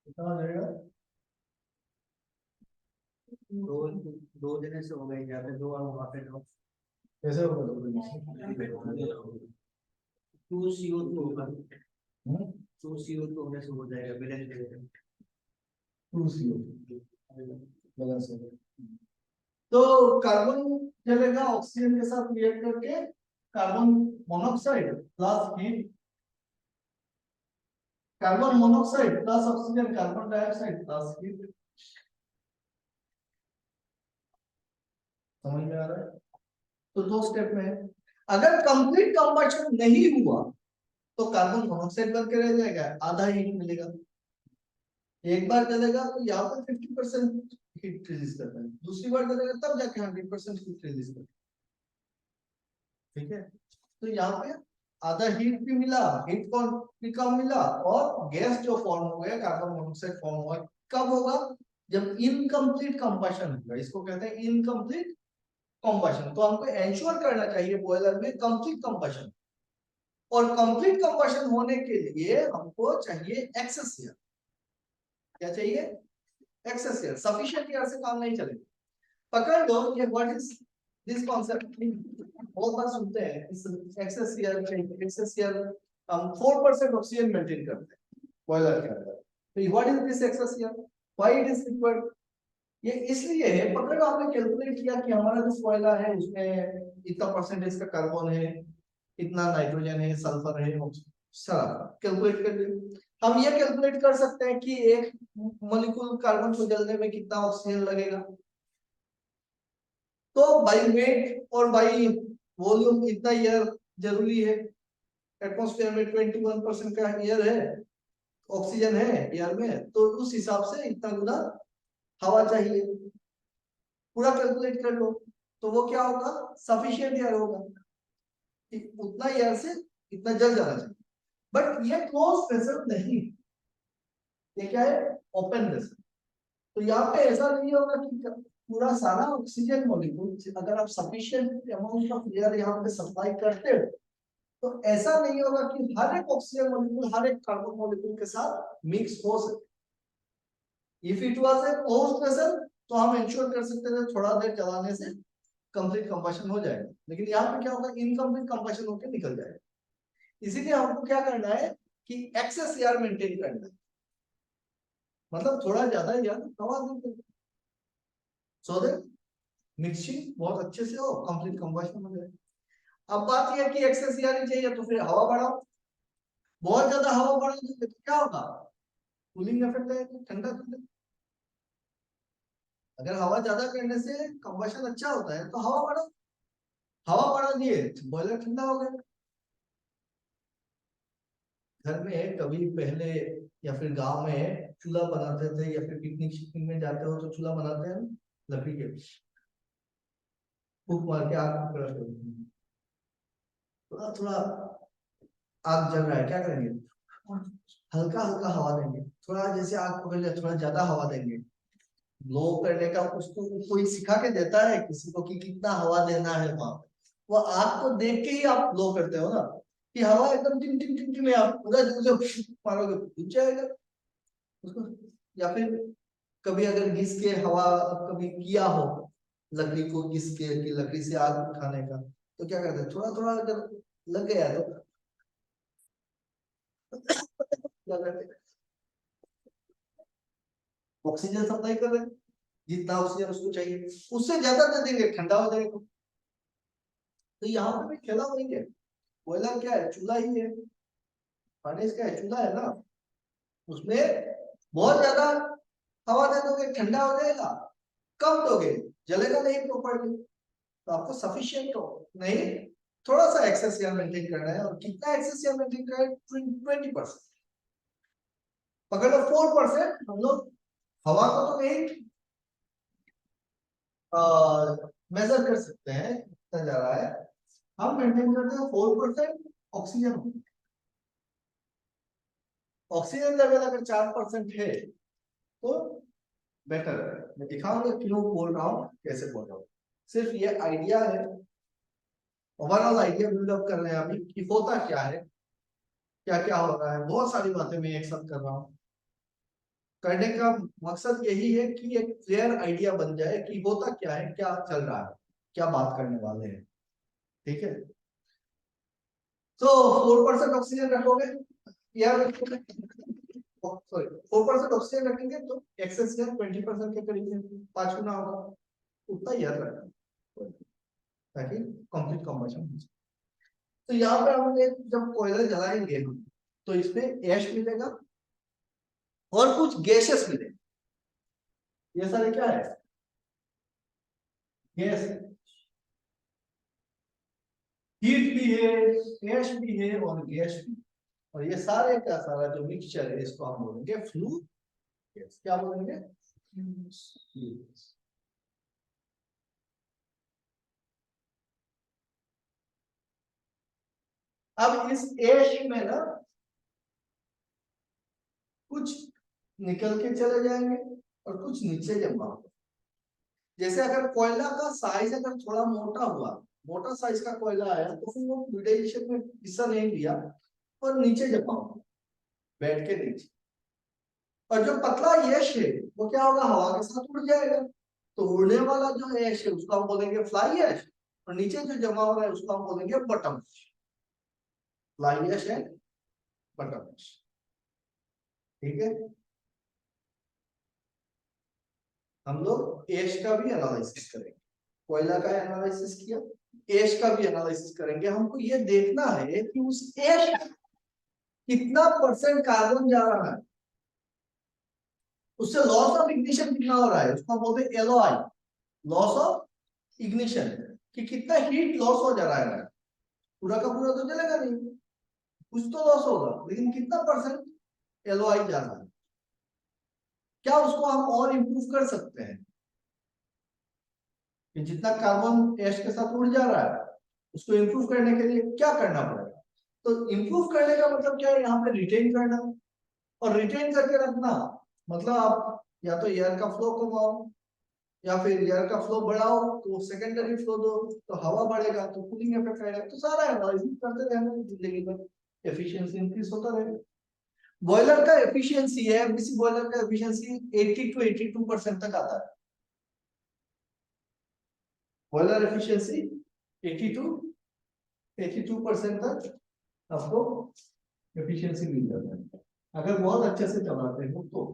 A: कितना रहेगा,
C: दो दो जने से हो गए, यहाँ पे दो और वहाँ पे दो।
A: कैसे होगा,
C: 2CO2 होगा, 2CO2 होने से हो जाएगा, बैलेंस हो जाएगा।
A: 2CO2 बैलेंस हो गया। तो कार्बन जलेगा ऑक्सीजन के साथ रिएक्ट करके, carbon monoxide plus heat, carbon monoxide plus oxygen, carbon dioxide plus heat. समझ में आ रहा है? तो दो स्टेप में है। अगर कंप्लीट कंबशन नहीं हुआ तो कार्बन मोनोऑक्साइड बन के रह जाएगा, आधा हीट मिलेगा। एक बार जलेगा तो यहाँ पर 50% हीट रिलीज करता है, दूसरी बार जलेगा तब जाके 100% हीट रिलीज करता है, ठीक है। तो यहाँ पे आधा हीट भी मिला, हीट कौन भी कम मिला, और गैस जो फॉर्म हो गया, कार्बन मोनोऑक्साइड फॉर्म हुआ। कब होगा, जब इनकम्प्लीट कंबशन होगा, इसको कहते हैं इनकम्प्लीट कंबशन। तो हमको एंश्योर करना चाहिए बॉयलर में कंप्लीट कंबशन, और कंप्लीट कंबशन होने के लिए हमको चाहिए एक्सेस एयर। क्या चाहिए, एक्सेस एयर। सफिशिएंट एयर से काम नहीं चलेगा। पकड़ लो ये व्हाट इज दिस कॉन्सेप्ट, बहुत बार सुनते हैं इस एक्सेस एयर हम 4% ऑक्सीजन मेंटेन करते हैं बॉयलर के अंदर। तो what is this excess air, why it is required, ये इसलिए है, पकड़ आपने कैलकुलेट किया कि हमारा जो कोयला है उसमें इतना परसेंटेज का कार्बन है, इतना नाइट्रोजन है, सल्फर है, सारा कैलकुलेट कर लिया। हम ये कैलकुलेट कर सकते हैं कि एक मॉलिक्यूल कार्बन को जलने में कितना ऑक्सीजन लगेगा। तो बाई वेट और बाई वॉल्यूम इतना एयर जरूरी है। एटमॉस्फेयर में 21% का एयर है, ऑक्सीजन है एयर में, तो उस हिसाब से इतना गुना हवा चाहिए। पूरा कैलकुलेट कर लो तो वो क्या होगा, सफिशिएंट एयर होगा, उतना एयर से इतना जल जाना चाहिए। बट ये क्लोज वेसल नहीं, ये क्या है, ओपन वेसल। तो यहाँ पे ऐसा नहीं होगा कि पूरा सारा ऑक्सीजन मॉलिक्यूल अगर आप सफिशिएंट अमाउंट ऑफ एयर यहाँ पे सप्लाई करते हो तो ऐसा नहीं होगा कि हर एक ऑक्सीजन मॉलिक्यूल हर एक कार्बन मॉलिक्यूल के साथ मिक्स हो सके। If it was a closed vessel तो हम इंश्योर कर सकते थे थोड़ा देर चलाने से कंप्लीट कंबशन हो जाएगा, लेकिन यहाँ पे क्या होगा, इनकम्प्लीट कंबशन होकर निकल जाएगा। इसीलिए हमको क्या करना है कि एक्सेस एयर मेंटेन करना है, मतलब थोड़ा ज्यादा एयर हवा देते सो दैट मिक्सिंग बहुत अच्छे से हो, कंप्लीट कंबशन हो जाए। अब बात यह है कि एक्सेस एयर नहीं चाहिए तो फिर हवा बढ़ाओ, बहुत ज्यादा हवा बढ़ा दोगे तो क्या होगा, कूलिंग इफेक्ट आएगा, ठंडा ठंडा। अगर हवा ज्यादा करने से कंबशन अच्छा होता है तो हवा बढ़ाओ, हवा बढ़ा दिए बॉयलर ठंडा हो गया। घर में कभी पहले या फिर गांव में चूल्हा बनाते थे या फिर पिकनिक शिकनिक में जाते हो तो चूल्हा बनाते हैं लकड़ी के, फूंक मार के आग पकड़ के, थोड़ा थोड़ा आग जल रहा है, क्या करेंगे, हल्का हल्का हवा देंगे, थोड़ा जैसे आग पकड़ लिया थोड़ा ज्यादा हवा देंगे। ब्लो करने का उसको कोई सिखा के देता है किसी को कि कितना हवा देना है वहां पे, वो आग को देख के ही आप ब्लो करते हो ना, कि हवा एकदम टिम टिम टिम टिम में आप पूरा जोर से मारोगे बुझ जाएगा उसको। या फिर कभी अगर घिस के हवा कभी किया हो लकड़ी को घिस के कि लकड़ी से आग उठाने का, तो क्या करते हैं, थोड़ा थोड़ा अगर लग गया तो क्या करते हैं, ऑक्सीजन सप्लाई कर रहे हैं, जितना ऑक्सीजन उसको चाहिए उससे ज्यादा दे देंगे, ठंडा हो जाएगा। तो यहाँ पे भी खेला वही है, कोयला क्या है, चूल्हा ही है, फर्नेस क्या है, चूल्हा है ना, उसमें बहुत ज्यादा हवा दे दोगे ठंडा हो जाएगा, कम दोगे जलेगा नहीं प्रॉपरली, तो आपको सफिशिएंट हो नहीं, थोड़ा सा एक्सेस एयर मेंटेन करना है। और कितना एक्सेस एयर मेंटेन करना है, 20%, पकड़ लो 4%। हम लोग हवा को तो नहीं मेजर कर सकते हैं कितना जा रहा है, हम मेंटेन करते हैं 4% ऑक्सीजन। ऑक्सीजन लेवल अगर 4% है तो बेटर है। मैं दिखाऊंगा क्यों बोल रहा हूँ, कैसे बोल रहा हूँ, सिर्फ ये आइडिया है, ओवरऑल आइडिया बिल्डअप कर रहे हैं अभी कि होता क्या है, क्या क्या हो रहा है। बहुत सारी बातें मैं एक साथ कर रहा हूँ, करने का मकसद यही है कि एक क्लियर आइडिया बन जाए कि होता क्या है, क्या चल रहा है, क्या बात करने वाले हैं, ठीक है। तो 4% ऑक्सीजन रखोगे यार, सॉरी 4% ऑक्सीजन रखेंगे तो एक्सेस या 20% के करीब 5 गुना होगा, उतना याद रखना ताकि कंप्लीट कंबशन हो जाए। तो यहाँ पे हमने जब कोयला जलाएंगे तो इसमें ऐश मिलेगा और कुछ गैसेस मिलेंगे, ये सारे क्या है, गैस, हीट भी है, ऐश भी है और गैस भी, और ये सारे का सारा जो मिक्सचर है इसको हम बोलेंगे फ्लू गैस। क्या बोलेंगे, अब इस ऐश में ना कुछ निकल के चले जाएंगे और कुछ नीचे जमा होगा। जैसे अगर कोयला का साइज अगर थोड़ा मोटा हुआ, मोटा साइज का कोयला आया तो फिर वो फ्लूइडाइजेशन में हिस्सा नहीं लिया और नीचे जमा होगा, बेड के नीचे। और जो पतला ऐश है वो क्या होगा, हवा के साथ उड़ जाएगा। तो उड़ने वाला जो ऐश है उसको हम बोलेंगे फ्लाई ऐश, और नीचे जो जमा हो रहा है उसको हम बोलेंगे बॉटम ऐश। फ्लाई ऐश है, बॉटम ऐश, ठीक है। हम लोग ऐश का भी एनालिसिस करेंगे, कोयला का एनालिसिस किया, ऐश का भी एनालिसिस करेंगे। हमको ये देखना है कि उस ऐश कितना परसेंट कार्बन जा रहा है, उससे लॉस ऑफ इग्निशन कितना हो रहा है, उसको बोलते हैं एलओआई, लॉस ऑफ इग्निशन, कि कितना हीट लॉस हो जा रहा है। पूरा का पूरा तो चलेगा नहीं, कुछ तो लॉस होगा, लेकिन कितना परसेंट एलओआई जा रहा है, क्या उसको हम और इंप्रूव कर सकते हैं, कि जितना कार्बन ऐश के साथ उड़ जा रहा है उसको इंप्रूव करने के लिए क्या करना पड़ेगा। तो इंप्रूव करने का मतलब क्या है, यहाँ पे रिटेन करना और रिटेन करके रखना मतलब आप या तो एयर का फ्लो कमाओ या फिर एयर का फ्लो बढ़ाओ तो सेकेंडरी फ्लो दो तो हवा बढ़ेगा तो कूलिंग इफेक्ट आएगा। तो सारा एनालिसिस करते रहना जिंदगी भर, एफिशिएंसी इंक्रीज होता रहेगा। बॉयलर का एफिशिएंसी है, एफबीसी बॉयलर का एफिशिएंसी 80 to 82% तक आता है। बॉयलर एफिशिएंसी 80 to 82% तक आपको एफिशिएंसी मिल जाता है अगर बहुत अच्छे से चलाते हो तो।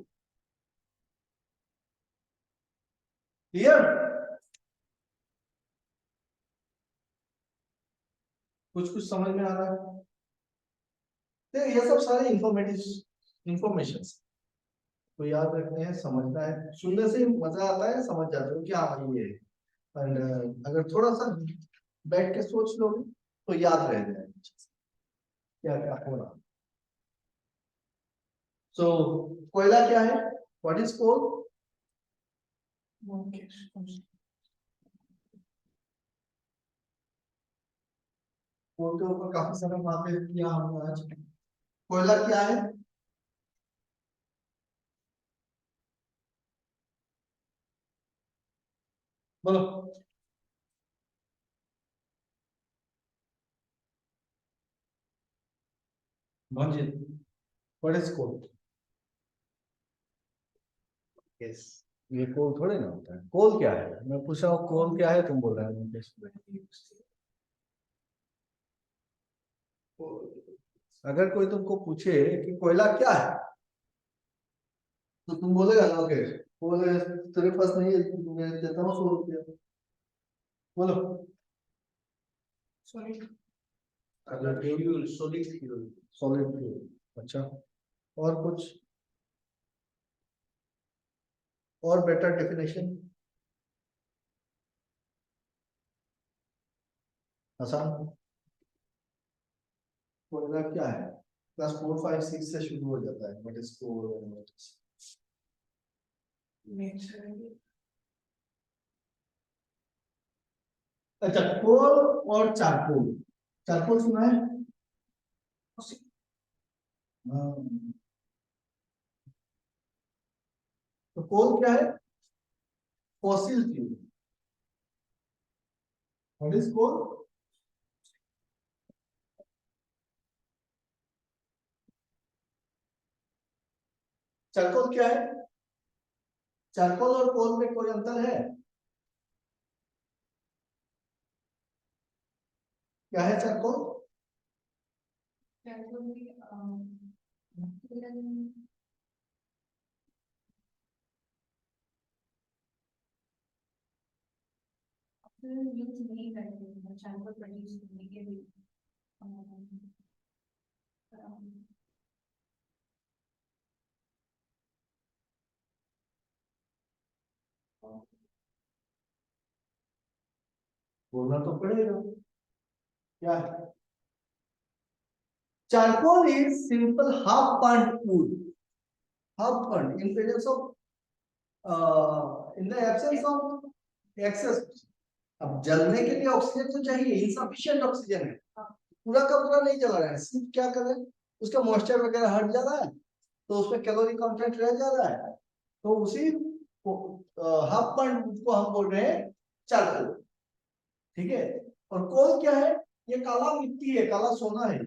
A: क्लियर? कुछ कुछ समझ में आ रहा है? तो ये सब सारे इंफॉर्मेशन तो याद रखने हैं, समझना है, सुनने से मजा आता है, समझ जाते हो क्या ये है। एंड अगर थोड़ा सा बैठ के सोच लोगे तो याद रह जाएगा क्या क्या हो रहा। सो कोयला क्या है? What is coal?
B: Okay.
A: Coal के ऊपर काफी सारा बातें किया हमने आज। कोयला क्या है? बोलो। मंजिल, व्हाट इज कोल?
C: यस
A: ये कोल थोड़े ना होता है। कोल क्या है? मैं पूछ रहा हूँ कोल क्या है, तुम बोल रहे हो मुकेश। अगर कोई तुमको पूछे कि कोयला क्या है तो तुम बोलेगा ना मुकेश कोल है, तेरे पास नहीं है, मैं देता हूँ 100 रुपया। बोलो।
B: Sorry.
A: Fuel, solid fuel. Solid fuel, अच्छा। और कुछ और बेटर डेफिनेशन आसान? कोयला क्या है? क्लास 4 5 6 से शुरू हो जाता है। What is coal and what is.
B: Nature.
A: अच्छा, कोल और चारकोल। चारकोल सुना है? हाँ। तो कोल क्या है? Fossil fuel. What is coal? Charcoal क्या है? चारकोल और कोल में कोई अंतर है? क्या है charcoal?
B: That would be use नहीं करते हैं चावल प्रोड्यूस करने के लिए
A: बोलना तो पड़ेगा क्या है? Charcoal is simple half burned wood, half burned in presence of in the absence of excess. अब जलने के लिए ऑक्सीजन तो चाहिए, इनसफिशिएंट ऑक्सीजन है, पूरा का पूरा नहीं जला रहा है, सिर्फ क्या कर रहे हैं उसका मॉइस्चर वगैरह हट जा रहा है तो उसमें कैलोरी कंटेंट रह जा रहा है तो उसी हाफ बर्न्ड को हम बोल रहे हैं चारकोल। ठीक है? और कोल क्या है? ये काला मिट्टी है, काला सोना है,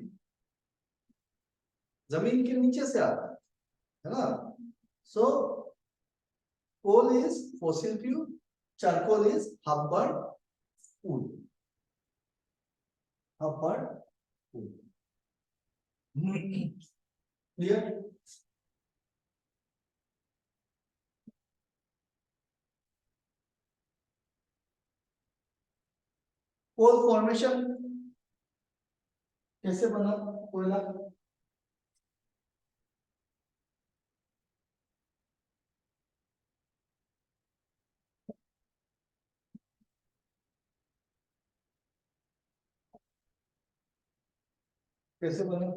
A: जमीन के नीचे से आता है ना। So coal is fossil fuel, charcoal is half burned wood, half burned wood। Clear? Coal formation कैसे बना कोयला? कैसे बना?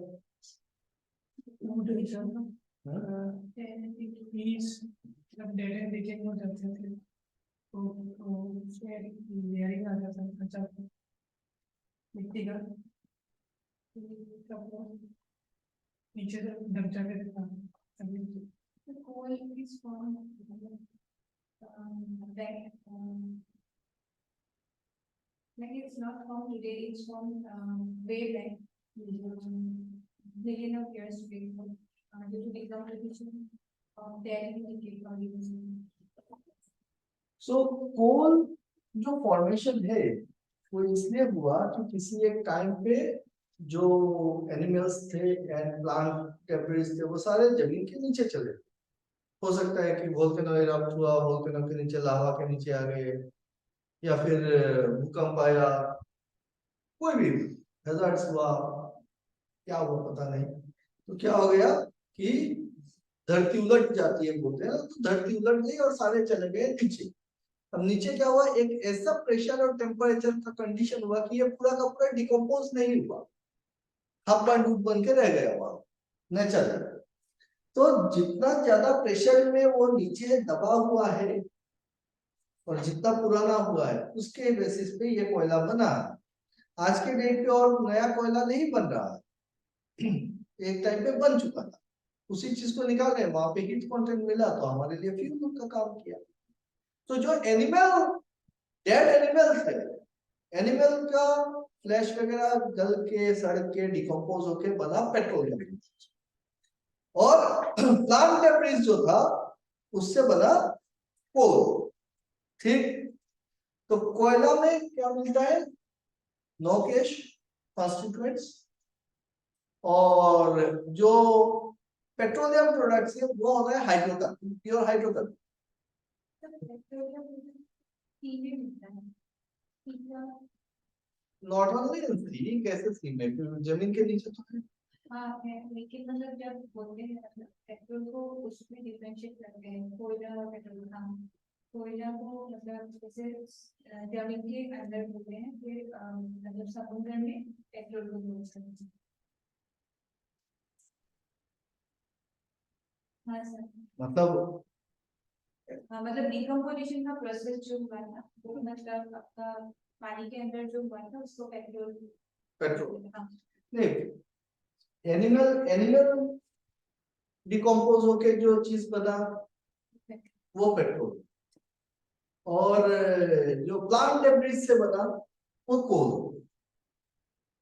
B: प्लीज जब डेड एंड डिकेइंग हो जाते थे तो उसमें लेयरिंग आ जाता था अच्छा मिट्टी का तब वो नीचे से दब जाते थे The coal is from back, like it's not from today, it's from way back, million of years before, due to decomposition of dairy and
A: सो कोल जो फॉर्मेशन है वो इसलिए हुआ कि किसी एक टाइम पे जो एनिमल्स थे एंड प्लांट डेब्रिस थे वो सारे जमीन के नीचे चले गए। हो सकता है कि वोल्केनो इरप्ट हुआ, वोल्केनो के नीचे लावा के नीचे आ गए, या फिर भूकंप आया, कोई भी हैजार्ड्स हुआ, क्या हुआ पता नहीं। तो क्या हो गया कि धरती उलट जाती है बोलते हैं ना, तो धरती उलट गई और सारे चले गए नीचे। अब नीचे क्या हुआ, एक ऐसा प्रेशर और टेम्परेचर का कंडीशन हुआ कि ये पूरा का पूरा डिकम्पोज नहीं हुआ, हब्बा डूब बन के रह गया हुआ नेचर। तो जितना ज्यादा प्रेशर में वो नीचे दबा हुआ है और जितना पुराना हुआ है उसके बेसिस पे ये कोयला बना। आज के डेट पे और नया कोयला नहीं बन रहा है, एक टाइम पे बन चुका था, उसी चीज को निकाले, वहां पे हीट कंटेंट मिला तो हमारे लिए फ्यूल का काम किया। तो जो एनिमल, डेड एनिमल्स है, एनिमल का फ्लैश वगैरह गल के सड़ के डिकम्पोज होके बना पेट्रोलियम, और प्लांट डेब्रिस जो था उससे बना कोल। ठीक, तो कोयला में क्या मिलता है, नोकेश कॉन्स्टिट्यूएंट्स, और जो पेट्रोलियम प्रोडक्ट्स है वो होता है hydrocarbon, pure hydrocarbon. Not only कैसे सी में, जमीन के नीचे तो है।
B: हाँ है, लेकिन मतलब जब बोलते हैं मतलब पेट्रोल को उसमें डिफरेंशिएट करते हैं, कोयला और पेट्रोल। हाँ, कोयला को मतलब जैसे जमीन के अंदर बोलते हैं, फिर मतलब समुद्र में पेट्रोल को बोलते हैं। हाँ सर,
A: मतलब
B: हाँ मतलब डिकम्पोजिशन का प्रोसेस जो हुआ था वो मतलब आपका पानी के अंदर जो हुआ था उसको पेट्रोल।
A: पेट्रोल
B: हाँ
A: नहीं, एनिमल एनिमल डिकम्पोज होके जो चीज बना वो पेट्रोल, और जो प्लांट डेब्रिस से बना वो कोल।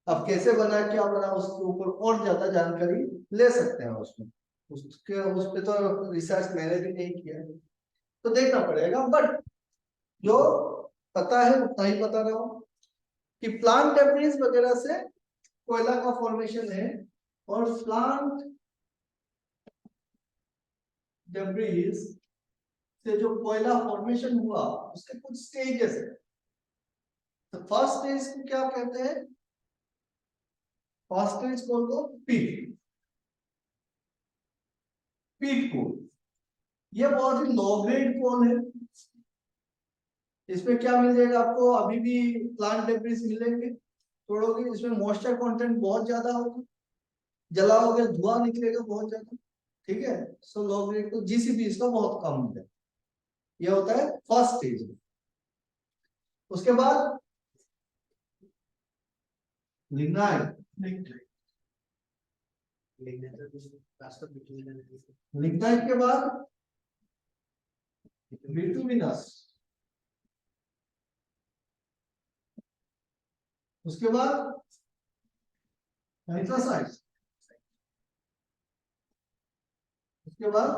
A: अब कैसे बना, क्या बना, उसके ऊपर और ज्यादा जानकारी ले सकते हैं उसमें, उसके उस पे तो रिसर्च मैंने भी नहीं किया है, तो देखना पड़ेगा। बट जो पता है उतना ही पता रहो कि प्लांट डेब्रिस वगैरह से कोयला का फॉर्मेशन है, और प्लांट डेब्रिस से जो कोयला फॉर्मेशन हुआ उसके कुछ स्टेजेस है। तो फर्स्ट स्टेज को क्या कहते हैं, फर्स्ट स्टेज को पीट, पीट कोल। ये बहुत ही लो ग्रेड कोल है, इसमें क्या मिल जाएगा आपको, अभी भी प्लांट डेब्रिस मिलेंगे, तोड़ोगे इसमें मॉइस्चर कंटेंट बहुत ज्यादा होगा, जलाओगे धुआं निकलेगा बहुत ज्यादा। ठीक है, सो लो ग्रेड को जीसीबी इसका बहुत कम मिलेगा। ये होता है फर्स्ट स्टेज। उसके बाद लिग्नाइट, लिग्नाइट के बाद बिटुमिनस, उसके बाद एंथ्रासाइट, उसके बाद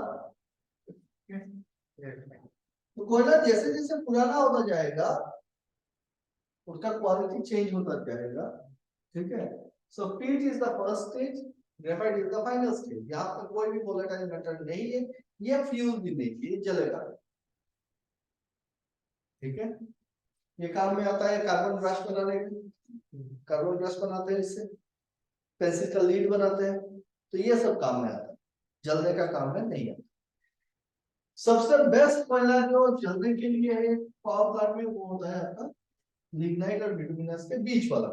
A: तो कोयला जैसे जैसे पुराना होता जाएगा उसका क्वालिटी चेंज होता जाएगा। ठीक है, सो पीट is the first stage, graphite is the final stage. यहाँ पर कोई भी वोलेटाइल मेटल नहीं है, ये फ्यूल भी नहीं है, ये जलेगा। ठीक है, ये काम में आता है कार्बन ब्रश बनाने में, कार्बन ब्रश बनाते हैं इससे, पेंसिल का लीड बनाते हैं, तो ये सब काम में आता है, जलने का काम में नहीं आता। सबसे बेस्ट कोयला जो जलने के लिए है पावर प्लांट में वो होता है आपका लिग्नाइट और बिटुमिनस के बीच वाला।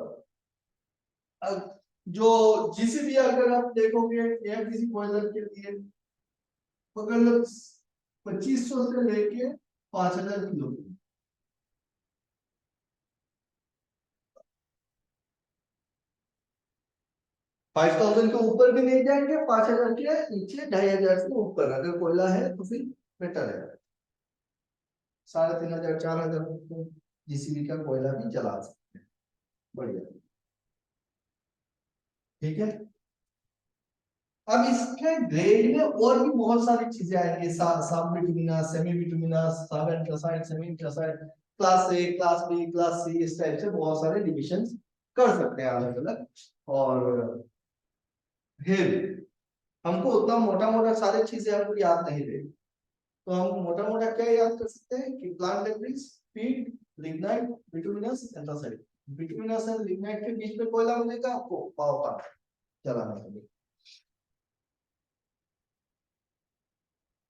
A: जो जीसीबी अगर आप देखोगे एफडीसी बॉयलर के लिए अगर 2500 से लेके 5000 किलो की, 5000 के ऊपर भी नहीं जाएंगे, 5000 के नीचे, 2500 से ऊपर अगर कोयला है तो फिर बेटर है। 3500 4000 तो जीसीबी का कोयला भी जला सकते हैं। बढ़िया, ठीक है। अब इसके ग्रेड में और भी बहुत सारी चीजें आएंगी, सब bituminous, semi bituminous, sub anthracite, semi anthracite, class A, class B, class C, इस टाइप से बहुत सारे डिविजन्स कर सकते हैं अलग अलग। और फिर हमको उतना मोटा मोटा सारी चीजें हमको याद नहीं रहेगी, तो हम मोटा मोटा क्या याद कर सकते हैं कि प्लांट डेब्रिस, पीट, लिग्नाइट, बिटुमिनस, एंथ्रासाइड। बिटुमिनस और लिग्नाइट के बीच में कोयला मिलेगा आपको, पावर प्लांट चलाने के लिए।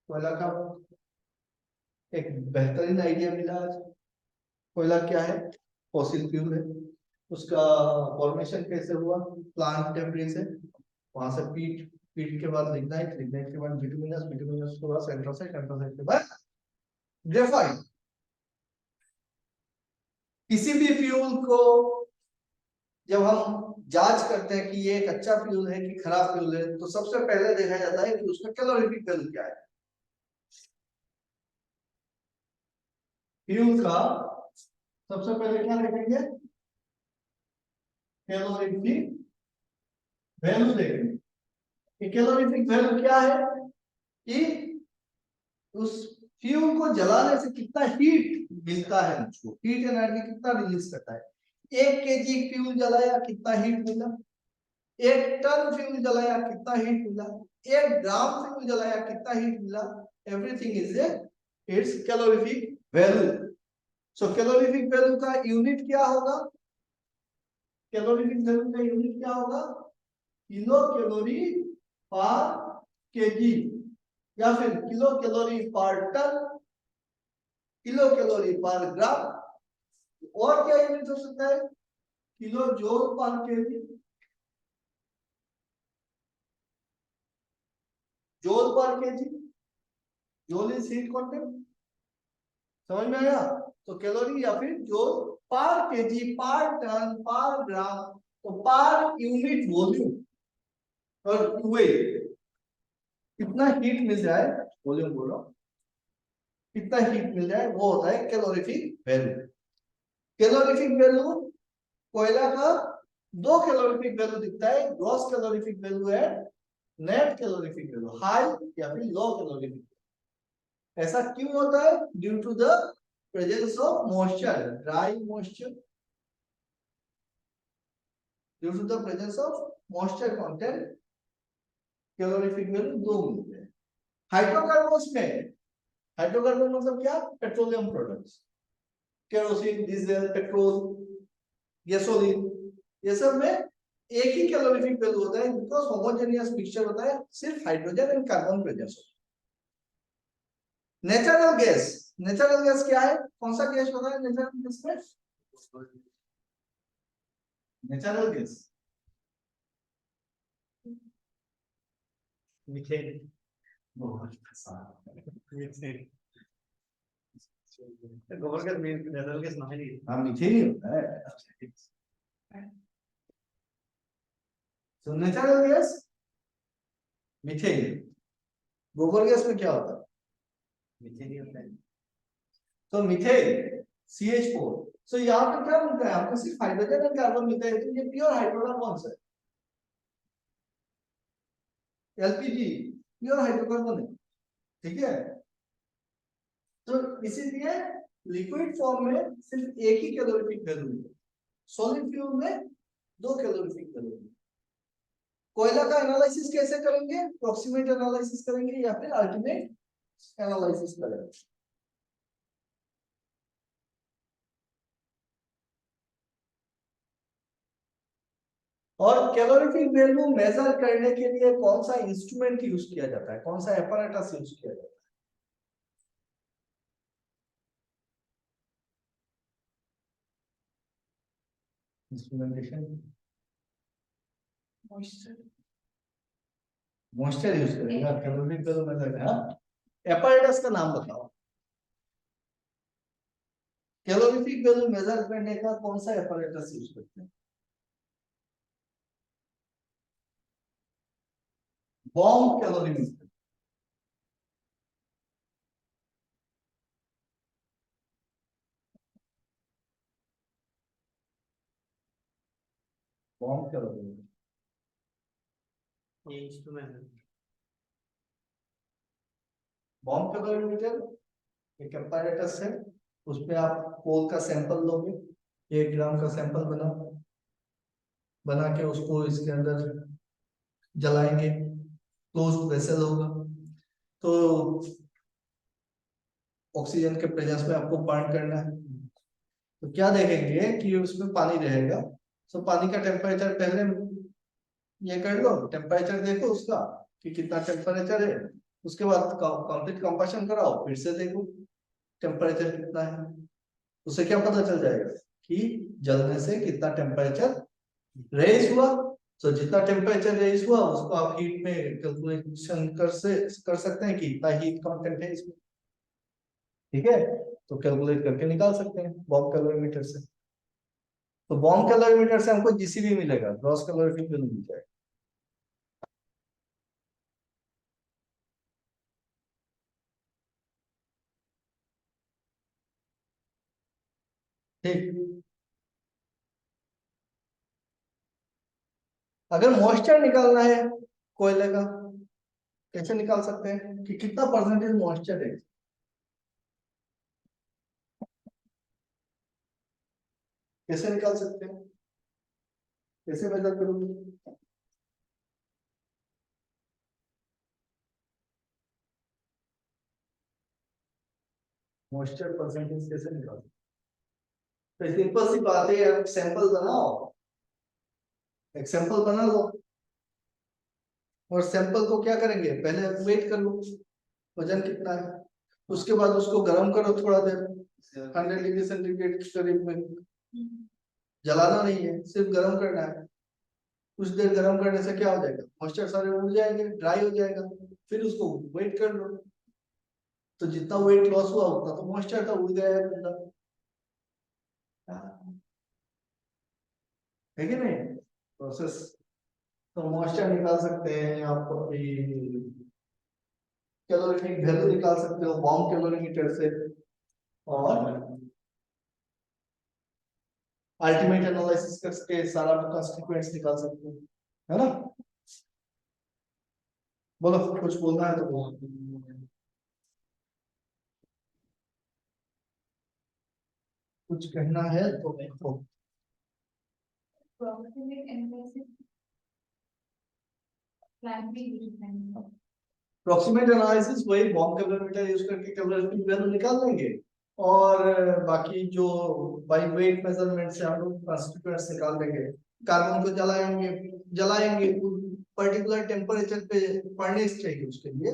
A: कोयला का एक बेहतरीन आइडिया मिला आज। कोयला क्या है? फॉसिल फ्यूल है। उसका फॉर्मेशन कैसे हुआ? प्लांट डेब्रिस से, वहां से पीट, पीट के बाद लिग्नाइट, लिग्नाइट के बाद बिटुमिनस, बिटुमिनस के बाद एंथ्रासाइड, एंथ्रासाइड के बाद ग्रेफाइट। किसी भी फ्यूल को जब हम जांच करते हैं कि ये एक अच्छा फ्यूल है कि खराब फ्यूल है, तो सबसे पहले देखा जाता है कि उसका कैलोरीफिक वैल्यू क्या है। फ्यूल का सबसे पहले क्या देखेंगे? कैलोरीफिक वैल्यू देखेंगे। कैलोरीफिक वैल्यू क्या है कि उस फ्यूल को जलाने से कितना हीट मिलता है, उसको हीट एनर्जी कितना रिलीज करता है। 1 केजी फ्यूल जलाया कितना हीट मिला, 1 टन फ्यूल जलाया कितना हीट मिला, 1 ग्राम फ्यूल जलाया कितना हीट मिला। Everything is a it's calorific value. So calorific value का यूनिट क्या होगा? कैलोरीफिक वैल्यू का यूनिट क्या होगा? किलो कैलोरी पर केजी, या फिर किलो कैलोरी पर टन, किलो कैलोरी पर ग्राम। और क्या यूनिट हो सकता है? किलो जूल पर केजी, जूल पर KG, joule is heat content. समझ में आया? तो कैलोरी या फिर जूल पर केजी, पर टन, पर ग्राम, तो पर यूनिट वॉल्यूम और वेट कितना हीट मिल जाए, वॉल्यूम बोलो, कितना हीट मिल जाए, वो होता है कैलोरीफिक वैल्यू। कैलोरीफिक वैल्यू कोयला का 2 कैलोरीफिक वैल्यू दिखता है, ग्रॉस कैलोरीफिक वैल्यू है, नेट कैलोरीफिक वैल्यू, हाई या फिर लो कैलोरीफिक। ऐसा क्यों होता है? Due to the presence of moisture, dry moisture, due to the presence of moisture content calorific value 2 मिलते हैं। हाइड्रोकार्बन्स में, हाइड्रोकार्बन मतलब क्या? Petroleum products, kerosene, diesel, petrol, gasoline, ये सब में एक ही कैलोरीफिक वैल्यू होता है, बिकॉज होमोजेनियस मिक्सचर होता है, सिर्फ हाइड्रोजन एंड कार्बन प्रेजेंस होता है। नेचुरल गैस, नेचुरल गैस क्या है? कौन सा गैस होता है नेचुरल गैस में? Natural gas
C: methane.
A: बहुत आसान।
C: मीथेन गोबर गैस, नेचुरल गैस नहीं।
A: हाँ, मीथेन ही होता है। तो नेचुरल गैस मीथेन। गोबर गैस में क्या होता है?
C: मीथेन ही होता है।
A: तो मीथेन CH4। सो यहाँ पे क्या मिलता है आपको? सिर्फ हाइड्रोजन और कार्बन मिलता है, तो ये प्योर हाइड्रोकार्बन है। LPG प्योर हाइड्रोकार्बन है, ठीक है। तो इसीलिए लिक्विड फॉर्म में सिर्फ एक ही कैलोरीफिक वैल्यू है, सॉलिड फ्यूल में 2 कैलोरीफिक वैल्यू है। कोयला का एनालिसिस कैसे करेंगे? प्रोक्सीमेट एनालिसिस करेंगे या फिर अल्टीमेट एनालिसिस करेंगे। और कैलोरीफिक वैल्यू मेजर करने के लिए कौन सा इंस्ट्रूमेंट यूज किया जाता है, कौन सा एपरेटस यूज किया जाता है? इंस्ट्रूमेंटेशन, मॉइस्चर यूज करेंगे कैलोरीफिक वैल्यू मेजर। हाँ, एपरेटस का नाम बताओ। कैलोरीफिक वैल्यू मेजर करने का कौन सा एपरेटस यूज करते हैं? बॉम्ब कैलोरीमीटर, बॉम्ब कैलोरीमीटर,
C: ये इंस्ट्रूमेंट है।
A: बॉम्ब कैलोरीमीटर एक apparatus है, उसमें आप कोल का सैंपल लोगे, 1 ग्राम का सैंपल बना के उसको इसके अंदर जलाएंगे, क्लोज वेसल होगा, तो ऑक्सीजन के प्रेजेंस में आपको बर्न करना है। तो क्या देखेंगे कि उसमें पानी रहेगा, तो पानी का टेम्परेचर पहले ये कर लो, टेम्परेचर देखो उसका कि कितना टेम्परेचर है, उसके बाद कंप्लीट कंबशन कराओ, फिर से देखो टेम्परेचर कितना है, उससे क्या पता चल जाएगा कि जलने से कितना टेम्परेचर रेज हुआ। तो जितना टेम्परेचर रेज हुआ उसको आप हीट में कैलकुलेशन कर सकते हैं कि इतना हीट कंटेंट है इसमें, ठीक है, तो कैलकुलेट करके निकाल सकते हैं बॉम्ब कैलोरीमीटर से। तो बॉम्ब कैलोरीमीटर से हमको जीसीबी मिलेगा, ग्रॉस कैलोरीफिक बिल मिल जाएगा। ठीक, अगर मॉइस्चर निकालना है कोयले का, कैसे निकाल सकते हैं कि कितना परसेंटेज मॉइस्चर है, कैसे निकाल सकते हैं, कैसे मेजर करोगे? मॉइस्चर परसेंटेज कैसे निकाल सकते हैं? तो सिंपल सी बात है, आप सैंपल बनाओ, एक सैंपल बना लो, और सैंपल को क्या करेंगे, पहले वेट कर लो वजन कितना है, उसके बाद उसको गर्म करो थोड़ा देर, 100 डिग्री सेंटीग्रेड के करीब में, जलाना नहीं है, सिर्फ गर्म करना है। कुछ देर गर्म करने से क्या हो जाएगा, मॉइस्चर सारे उड़ जाएंगे, ड्राई हो जाएगा, फिर उसको वेट कर लो, तो जितना वेट लॉस हुआ उतना तो मॉइस्चर था, उड़ गया है पूरा, है कि नहीं प्रोसेस। तो मॉइस्चर निकाल सकते हैं आप, कैलोरीफिक वैल्यू निकाल सकते हो बॉम्ब कैलोरीमीटर से, और अल्टीमेट एनालिसिस करके सारा कॉन्स्टिट्यूएंट्स निकाल सकते हो, है ना। बोलो कुछ बोलना है तो बोलो, कुछ कहना है तो कहो।
B: approximate analysis plan भी यूज है।
A: अप्रोक्सीमेट एनालिसिस वही बॉम्ब कैलोरीमीटर यूज करके कैलोरीफिक वैल्यू निकाल लेंगे, और बाकी जो बाई वेट मेजरमेंट से हम लोग कॉन्स्टिट्यूएंट्स निकाल लेंगे। कार्बन को जलाएंगे पर्टिकुलर टेम्परेचर पे फर्नेस चाहिए उसके लिए,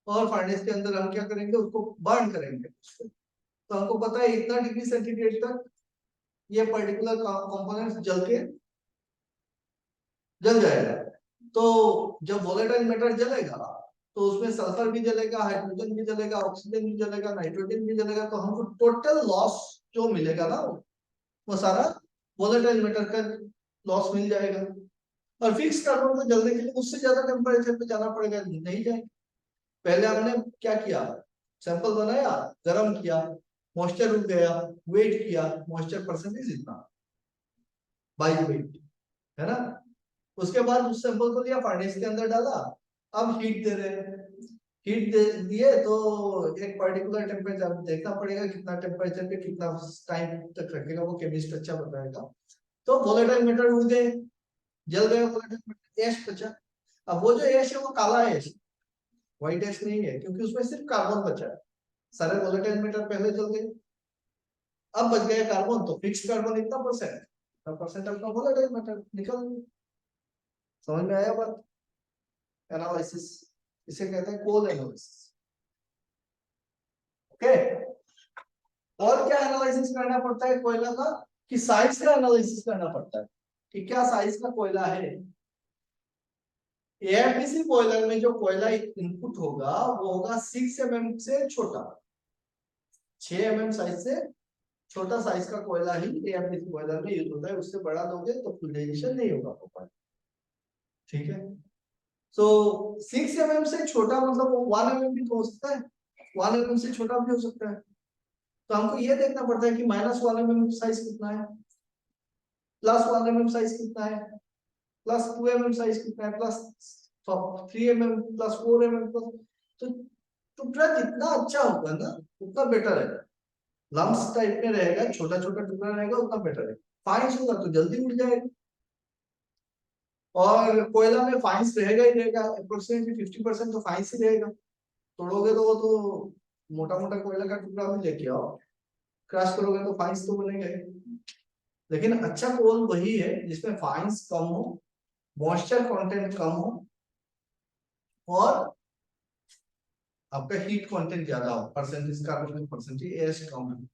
A: और फर्नेस के अंदर हम क्या करेंगे, उसको बर्न करेंगे उसको। तो हमको पता है इतना डिग्री सेंटीग्रेड तक ये पर्टिकुलर कंपोनेंट्स जल जाएगा। तो जब वोलेटाइल मैटर जलेगा तो उसमें सल्फर भी जलेगा, हाइड्रोजन भी जलेगा, ऑक्सीजन भी जलेगा, नाइट्रोजन भी जलेगा, तो हमको टोटल लॉस जो मिलेगा ना वो सारा वोलेटाइल मैटर का लॉस मिल जाएगा। और फिक्स कार्बन को जलने के लिए उससे ज्यादा टेम्परेचर पे जाना पड़ेगा, नहीं जाए। पहले हमने क्या किया, सैंपल बनाया, गर्म किया, मॉइस्चर रुक गया, वेट किया, मॉइस्चर परसेंटेज इतना बाई वेट, है ना। उसके बाद उस सैंपल को लिया, फर्नेस के अंदर डाला, अब हीट दे रहे हैं, हीट दे दिए तो एक पर्टिकुलर टेम्परेचर देखना पड़ेगा, कितना टेम्परेचर पे कितना टाइम तक रखेगा, वो केमिस्ट अच्छा बताएगा। तो वोलेटाइल मैटर उड़ गए, जल गए वोलेटाइल मैटर, ऐश बचा। अब वो जो ऐश है वो काला ऐश, व्हाइट ऐश नहीं है, क्योंकि उसमें सिर्फ कार्बन बचा है, सारे वोलेटाइल मैटर पहले जल गए। अब बच गया कार्बन, तो फिक्स कार्बन इतना परसेंट आपका वोलेटाइल मैटर निकल गया। समझ में आया बात। एनालिसिस इसे कहते हैं कोल एनालिसिस, ओके। और क्या एनालिसिस करना पड़ता है कोयला का, कि साइज का एनालिसिस करना पड़ता है कि क्या साइज का कोयला है। एएफडीसी बॉयलर में जो कोयला इनपुट होगा वो होगा 6 mm से छोटा, 6 mm साइज से छोटा साइज का कोयला ही एएफडीसी बॉयलर में यूज होता है। उससे बड़ा दोगे तो फ्लूइडाइजेशन नहीं होगा प्रॉपर, ठीक है। सो 6 mm से छोटा मतलब 1 mm भी तो हो सकता है, 1 mm से छोटा भी हो सकता है। तो हमको ये देखना पड़ता है कि -1 mm साइज कितना है, +1 mm साइज कितना है, +2 mm साइज कितना है, +3 mm, +4 mm तो टुकड़ा जितना अच्छा होगा ना उतना बेटर है। लम्स टाइप में रहेगा, छोटा छोटा टुकड़ा रहेगा उतना बेटर है। फाइन्स होगा तो जल्दी उड़ जाएगा, और कोयला में फाइन्स रहेगा ही रहेगा, अप्रोक्सीमेटली 50% तो फाइन्स ही रहेगा। तोड़ोगे तो वो तो मोटा मोटा कोयला का टुकड़ा भी लेके आओ, क्रश करोगे तो फाइन्स तो बनेगा ही। लेकिन अच्छा कोल वही है जिसमें फाइन्स कम हो, मॉइस्चर कंटेंट कम हो, और आपका हीट कंटेंट ज्यादा हो, परसेंटेज कार्बन परसेंटेज एश कम हो।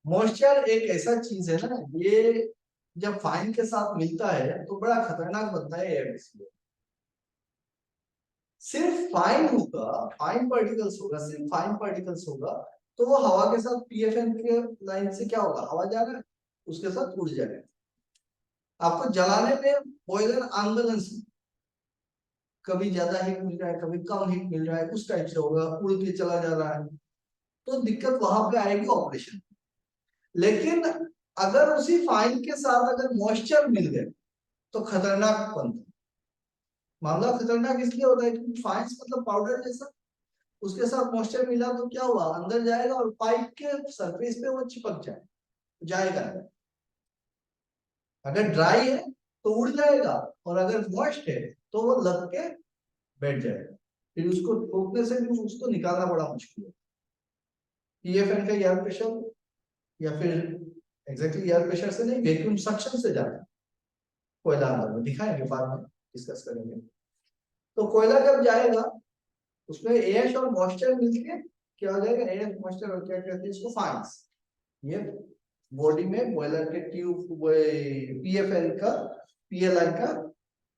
A: मॉइस्चर एक ऐसा चीज है ना, ये जब फाइन के साथ मिलता है तो बड़ा खतरनाक बनता है एयर। सिर्फ फाइन होगा, फाइन पार्टिकल्स होगा, सिर्फ फाइन पार्टिकल्स होगा तो वो हवा के साथ पीएफएन के लाइन से क्या होगा, हवा जा रहा है उसके साथ उड़ जाएगा। आपको जलाने में बॉयलर आंदोलन से कभी ज्यादा हीट मिल रहा है, कभी कम हीट मिल रहा है, उस टाइप से होगा, उड़ के चला जा रहा है, तो दिक्कत वहां पे आएगी ऑपरेशन। लेकिन अगर उसी फाइन के साथ अगर मॉइस्चर मिल गए तो खतरनाक बनता है। मामला खतरनाक इसलिए होता है क्योंकि फाइन्स मतलब पाउडर जैसा, उसके साथ मॉइस्चर मिला तो क्या हुआ, अंदर जाएगा और पाइप के सरफेस पे वो चिपक जाएगा। अगर ड्राई है तो उड़ जाएगा, और अगर मॉइस्ट है तो वो लग के बैठ जाएगा, फिर उसको ठोकने से भी उसको निकालना बड़ा मुश्किल है। पीएफएन का एयर प्रेशर, या फिर एग्जैक्टली एयर प्रेशर से नहीं, वैक्यूम सक्शन से जाता है कोयला अंदर में, दिखाएंगे बाद में, डिस्कस करेंगे। तो कोयला जब जाएगा उसमें एश और मॉइस्चर मिलके क्या हो जाएगा, एश मॉइस्चर और क्या कहते हैं इसको, फाइन्स। ये बॉडी में बॉयलर के ट्यूब पीएफएल का, पीएलआई का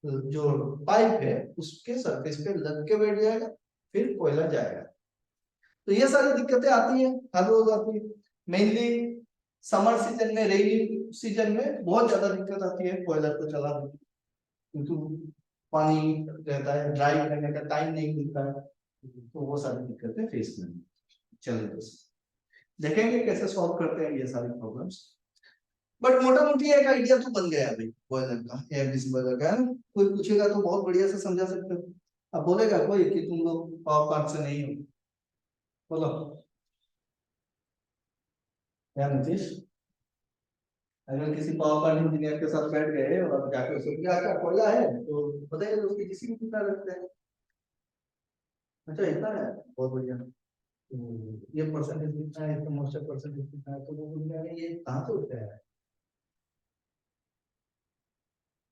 A: जो पाइप है उसके सरफेस पे लग के बैठ जाएगा, फिर कोयला जाएगा। तो ये सारी दिक्कतें आती हैं, हर रोज आती है। मेनली समर सीजन में, रेनी सीजन में बहुत ज्यादा दिक्कत आती है बॉयलर को चलाने में, क्योंकि पानी रहता है, ड्राई करने का टाइम नहीं मिलता है, तो वो सारी दिक्कतें फेस करनी। चलिए बस देखेंगे कैसे सॉल्व करते हैं ये सारी प्रॉब्लम्स। बट मोटा मोटी एक आइडिया तो बन गया है भाई बॉयलर का, एफडीसी बॉयलर का, है ना। कोई पूछेगा तो बहुत बढ़िया से समझा सकते हो। अब बोलेगा कोई कि तुम लोग पावर प्लांट से नहीं हो, बोलो क्या नीतीश, अगर किसी पावर प्लांट इंजीनियर के साथ बैठ गए और जाकर उसको क्या क्या कोयला है तो बताइए तो उसकी किसी भी कितना रखते हैं, अच्छा इतना है, बहुत बढ़िया। ये परसेंटेज कितना है, इसका मॉइस्चर परसेंटेज कितना है, तो वो बोल रहे हैं ये कहाँ से होता है।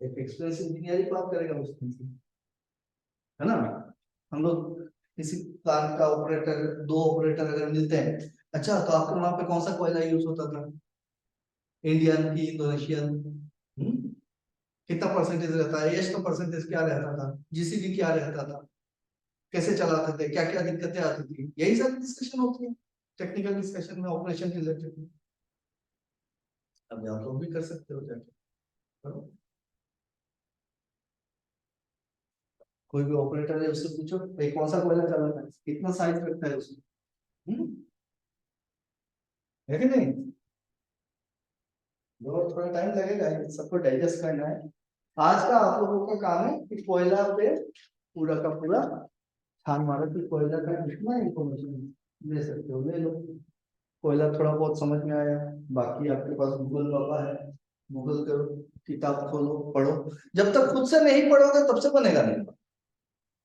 A: एक एक्सपीरियंस इंजीनियर ही बात करेगा उससे, है ना। हम लोग किसी प्लांट का ऑपरेटर, दो ऑपरेटर अगर मिलते हैं, अच्छा तो आपके वहां पे कौन सा कोयला यूज होता था, इंडियन की इंडोनेशियन, कितना परसेंटेज रहता है, एश का परसेंटेज क्या रहता था, जीसीबी क्या रहता था, कैसे चलाते थे, क्या क्या दिक्कतें आती थी, यही सारी डिस्कशन होती है टेक्निकल डिस्कशन में ऑपरेशन रिलेटेड। अब आप लोग भी कर सकते हो जाके, करो। कोई भी ऑपरेटर है उससे पूछो भाई कौन सा कोयला चलाता है, कितना साइज रखता है उसमें, है कि नहीं। और थोड़ा टाइम लगेगा सबको डाइजेस्ट करना है। आज का आप लोगों का काम है कि कोयला पे पूरा का पूरा छान मारो कि कोयला का कितना इंफॉर्मेशन ले सकते हो, ले लो। कोयला थोड़ा बहुत समझ में आया, बाकी आपके पास गूगल बाबा है, गूगल करो, किताब खोलो, पढ़ो। जब तक खुद से नहीं पढ़ोगे तब से बनेगा नहीं,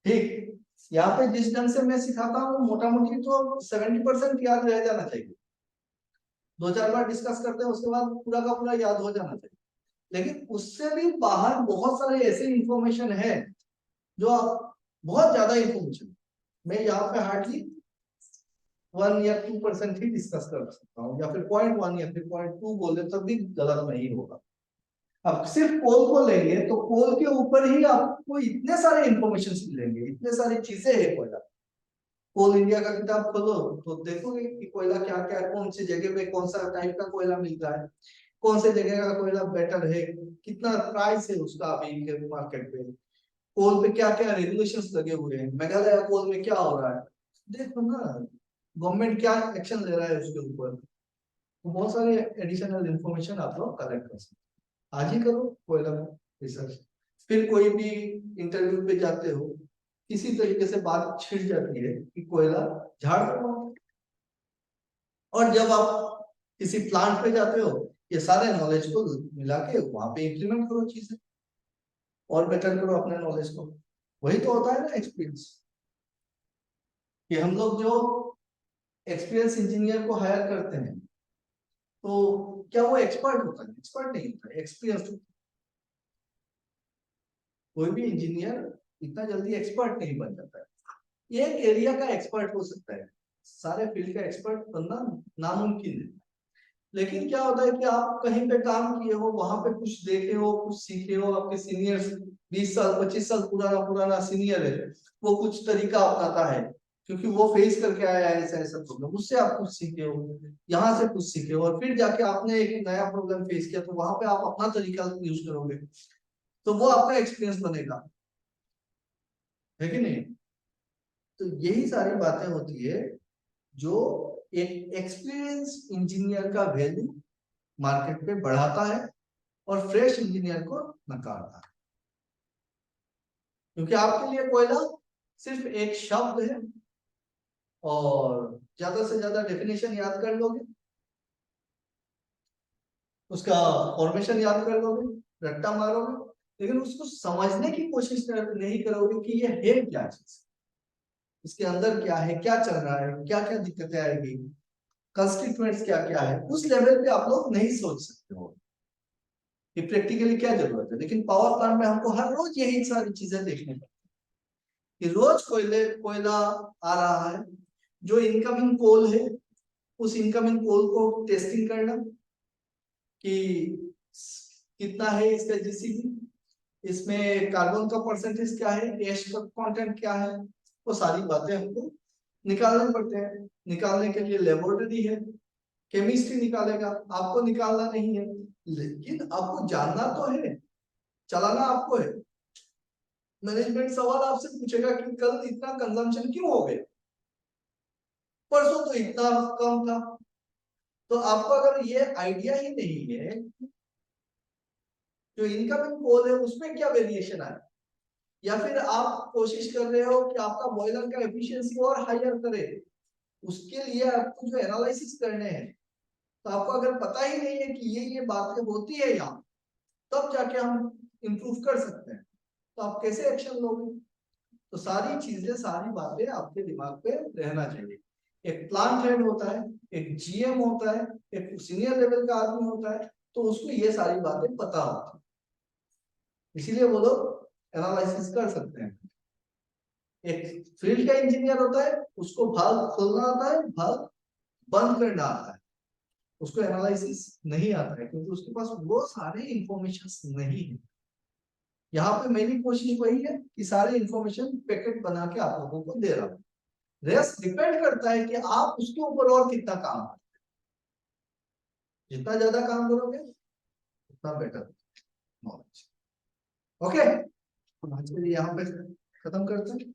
A: ठीक। यहाँ पे जिस ढंग से मैं सिखाता हूँ मोटा मोटी तो 70% याद रह जाना चाहिए, 2-4 बार डिस्कस करते हैं उसके बाद पूरा का पूरा याद हो जाना चाहिए। लेकिन उससे भी बाहर बहुत सारे ऐसे इंफॉर्मेशन है जो आप, बहुत ज्यादा इंफॉर्मेशन मैं यहाँ पे हार्डली 1 या 2% ही डिस्कस कर सकता हूँ, या फिर 0.1 या फिर 0.2 बोले तब भी गलत नहीं होगा। अब सिर्फ कोल को लेंगे तो कोल के ऊपर ही आपको इतने सारे इंफॉर्मेशन मिलेंगे, इतने सारी चीजें है कोयला। कोल इंडिया का किताब खोलो तो देखोगे कि कोयला क्या क्या है, कौन सी जगह पे कौन सा टाइप का कोयला मिलता है, कौन से जगह का कोयला बेटर है, कितना प्राइस है उसका अभी के मार्केट पे, कोल पे क्या क्या रेगुलेशंस लगे हुए हैं, मेघालय कोल में क्या हो रहा है, देखो ना गवर्नमेंट क्या एक्शन ले रहा है उसके ऊपर। तो बहुत सारे एडिशनल इंफॉर्मेशन आप लोग कलेक्ट कर सकते हैं। आज ही करो कोयला में रिसर्च। फिर कोई भी इंटरव्यू पे जाते हो, किसी तरीके से बात छिड़ जाती है कि कोयला झाड़ दो, और जब आप किसी प्लांट पे जाते हो, ये सारे नॉलेज को मिला के वहां पे इम्प्लीमेंट करो चीजें, और बेटर करो अपने नॉलेज को। वही तो होता है ना एक्सपीरियंस, कि हम लोग जो एक्सपीरियंस इंजीनियर को हायर करते हैं, तो क्या वो एक्सपर्ट होता है? एक्सपर्ट नहीं होता है, एक्सपीरियंस होता है। कोई भी इंजीनियर इतना जल्दी एक्सपर्ट नहीं बन जाता है। एक एरिया का एक्सपर्ट हो सकता है, सारे फील्ड का एक्सपर्ट बनना नामुमकिन है। लेकिन क्या होता है कि आप कहीं पे काम किए हो, वहां पे कुछ देखे हो, कुछ सीखे हो, आपके सीनियर्स 20 साल 25 साल पुराना पुराना सीनियर है, वो कुछ तरीका अपनाता है क्योंकि वो फेस करके आया है ऐसा ऐसा प्रॉब्लम, उससे आप कुछ सीखे हो, यहाँ से कुछ सीखे हो, और फिर जाके आपने एक नया प्रॉब्लम फेस किया, तो वहां पे आप अपना तरीका यूज करोगे, तो वो आपका एक्सपीरियंस बनेगा, है कि नहीं? तो यही सारी बातें होती है जो एक एक्सपीरियंस इंजीनियर का वैल्यू मार्केट पे बढ़ाता है और फ्रेश इंजीनियर को नकारता है। क्योंकि आपके लिए कोयला सिर्फ एक शब्द है, और ज्यादा से ज्यादा डेफिनेशन याद कर लोगे, उसका फॉर्मेशन याद कर लोगे, रट्टा मारोगे, लेकिन उसको समझने की कोशिश नहीं करोगे कि ये है क्या चीज, इसके अंदर क्या है, क्या चल रहा है, क्या क्या दिक्कतें आएगी, कंस्टिट्यूएंट्स क्या क्या है, उस लेवल पे आप लोग नहीं सोच सकते हो कि प्रैक्टिकली क्या जरूरत है। लेकिन पावर प्लांट में हमको हर रोज यही सारी चीजें देखने को, कि रोज कोयला आ रहा है, जो इनकमिंग कोल है उस इनकमिंग कोल को टेस्टिंग करना कि कितना है इसका जीसीबी, इसमें कार्बन का परसेंटेज क्या है, एश का कंटेंट क्या है, वो सारी बातें हमको निकालने पड़ते हैं। निकालने के लिए लेबोरेटरी है, केमिस्ट्री निकालेगा, आपको निकालना नहीं है, लेकिन आपको जानना तो है, चलाना आपको है। मैनेजमेंट सवाल आपसे पूछेगा कि कल इतना कंजम्पशन क्यों हो गया, परसों तो इतना कम था। तो आपको अगर ये आइडिया ही नहीं है जो इनकमिंग कोल है उसमें क्या वेरिएशन आए, या फिर आप कोशिश कर रहे हो कि आपका बॉयलर का एफिशिएंसी और हायर करे, उसके लिए आपको जो एनालिसिस करने हैं, तो आपको अगर पता ही नहीं है कि ये बातें होती है यहाँ, तब जाके हम इंप्रूव कर सकते हैं, तो आप कैसे एक्शन लोगे? तो सारी चीजें सारी बातें आपके दिमाग पे रहना चाहिए। एक प्लांट हेड होता है, एक जीएम होता है, एक सीनियर लेवल का आदमी होता है, तो उसको ये सारी बातें पता होती है, इसीलिए वो लोग एनालिसिस कर सकते हैं। एक फील्ड का इंजीनियर होता है, उसको भाग खोलना आता है, भाग बंद करना आता है, उसको एनालिसिस नहीं आता है क्योंकि उसके पास वो सारे इंफॉर्मेशन नहीं है। यहाँ पे मेरी कोशिश वही है कि सारे इंफॉर्मेशन पैकेट बना के आप लोगों को दे रहा हूँ। रेस्ट डिपेंड करता है कि आप उसके ऊपर और कितना काम करें, जितना ज्यादा काम करोगे उतना बेटर नॉलेज। ओके, आज के लिए यहाँ पे खत्म करते हैं।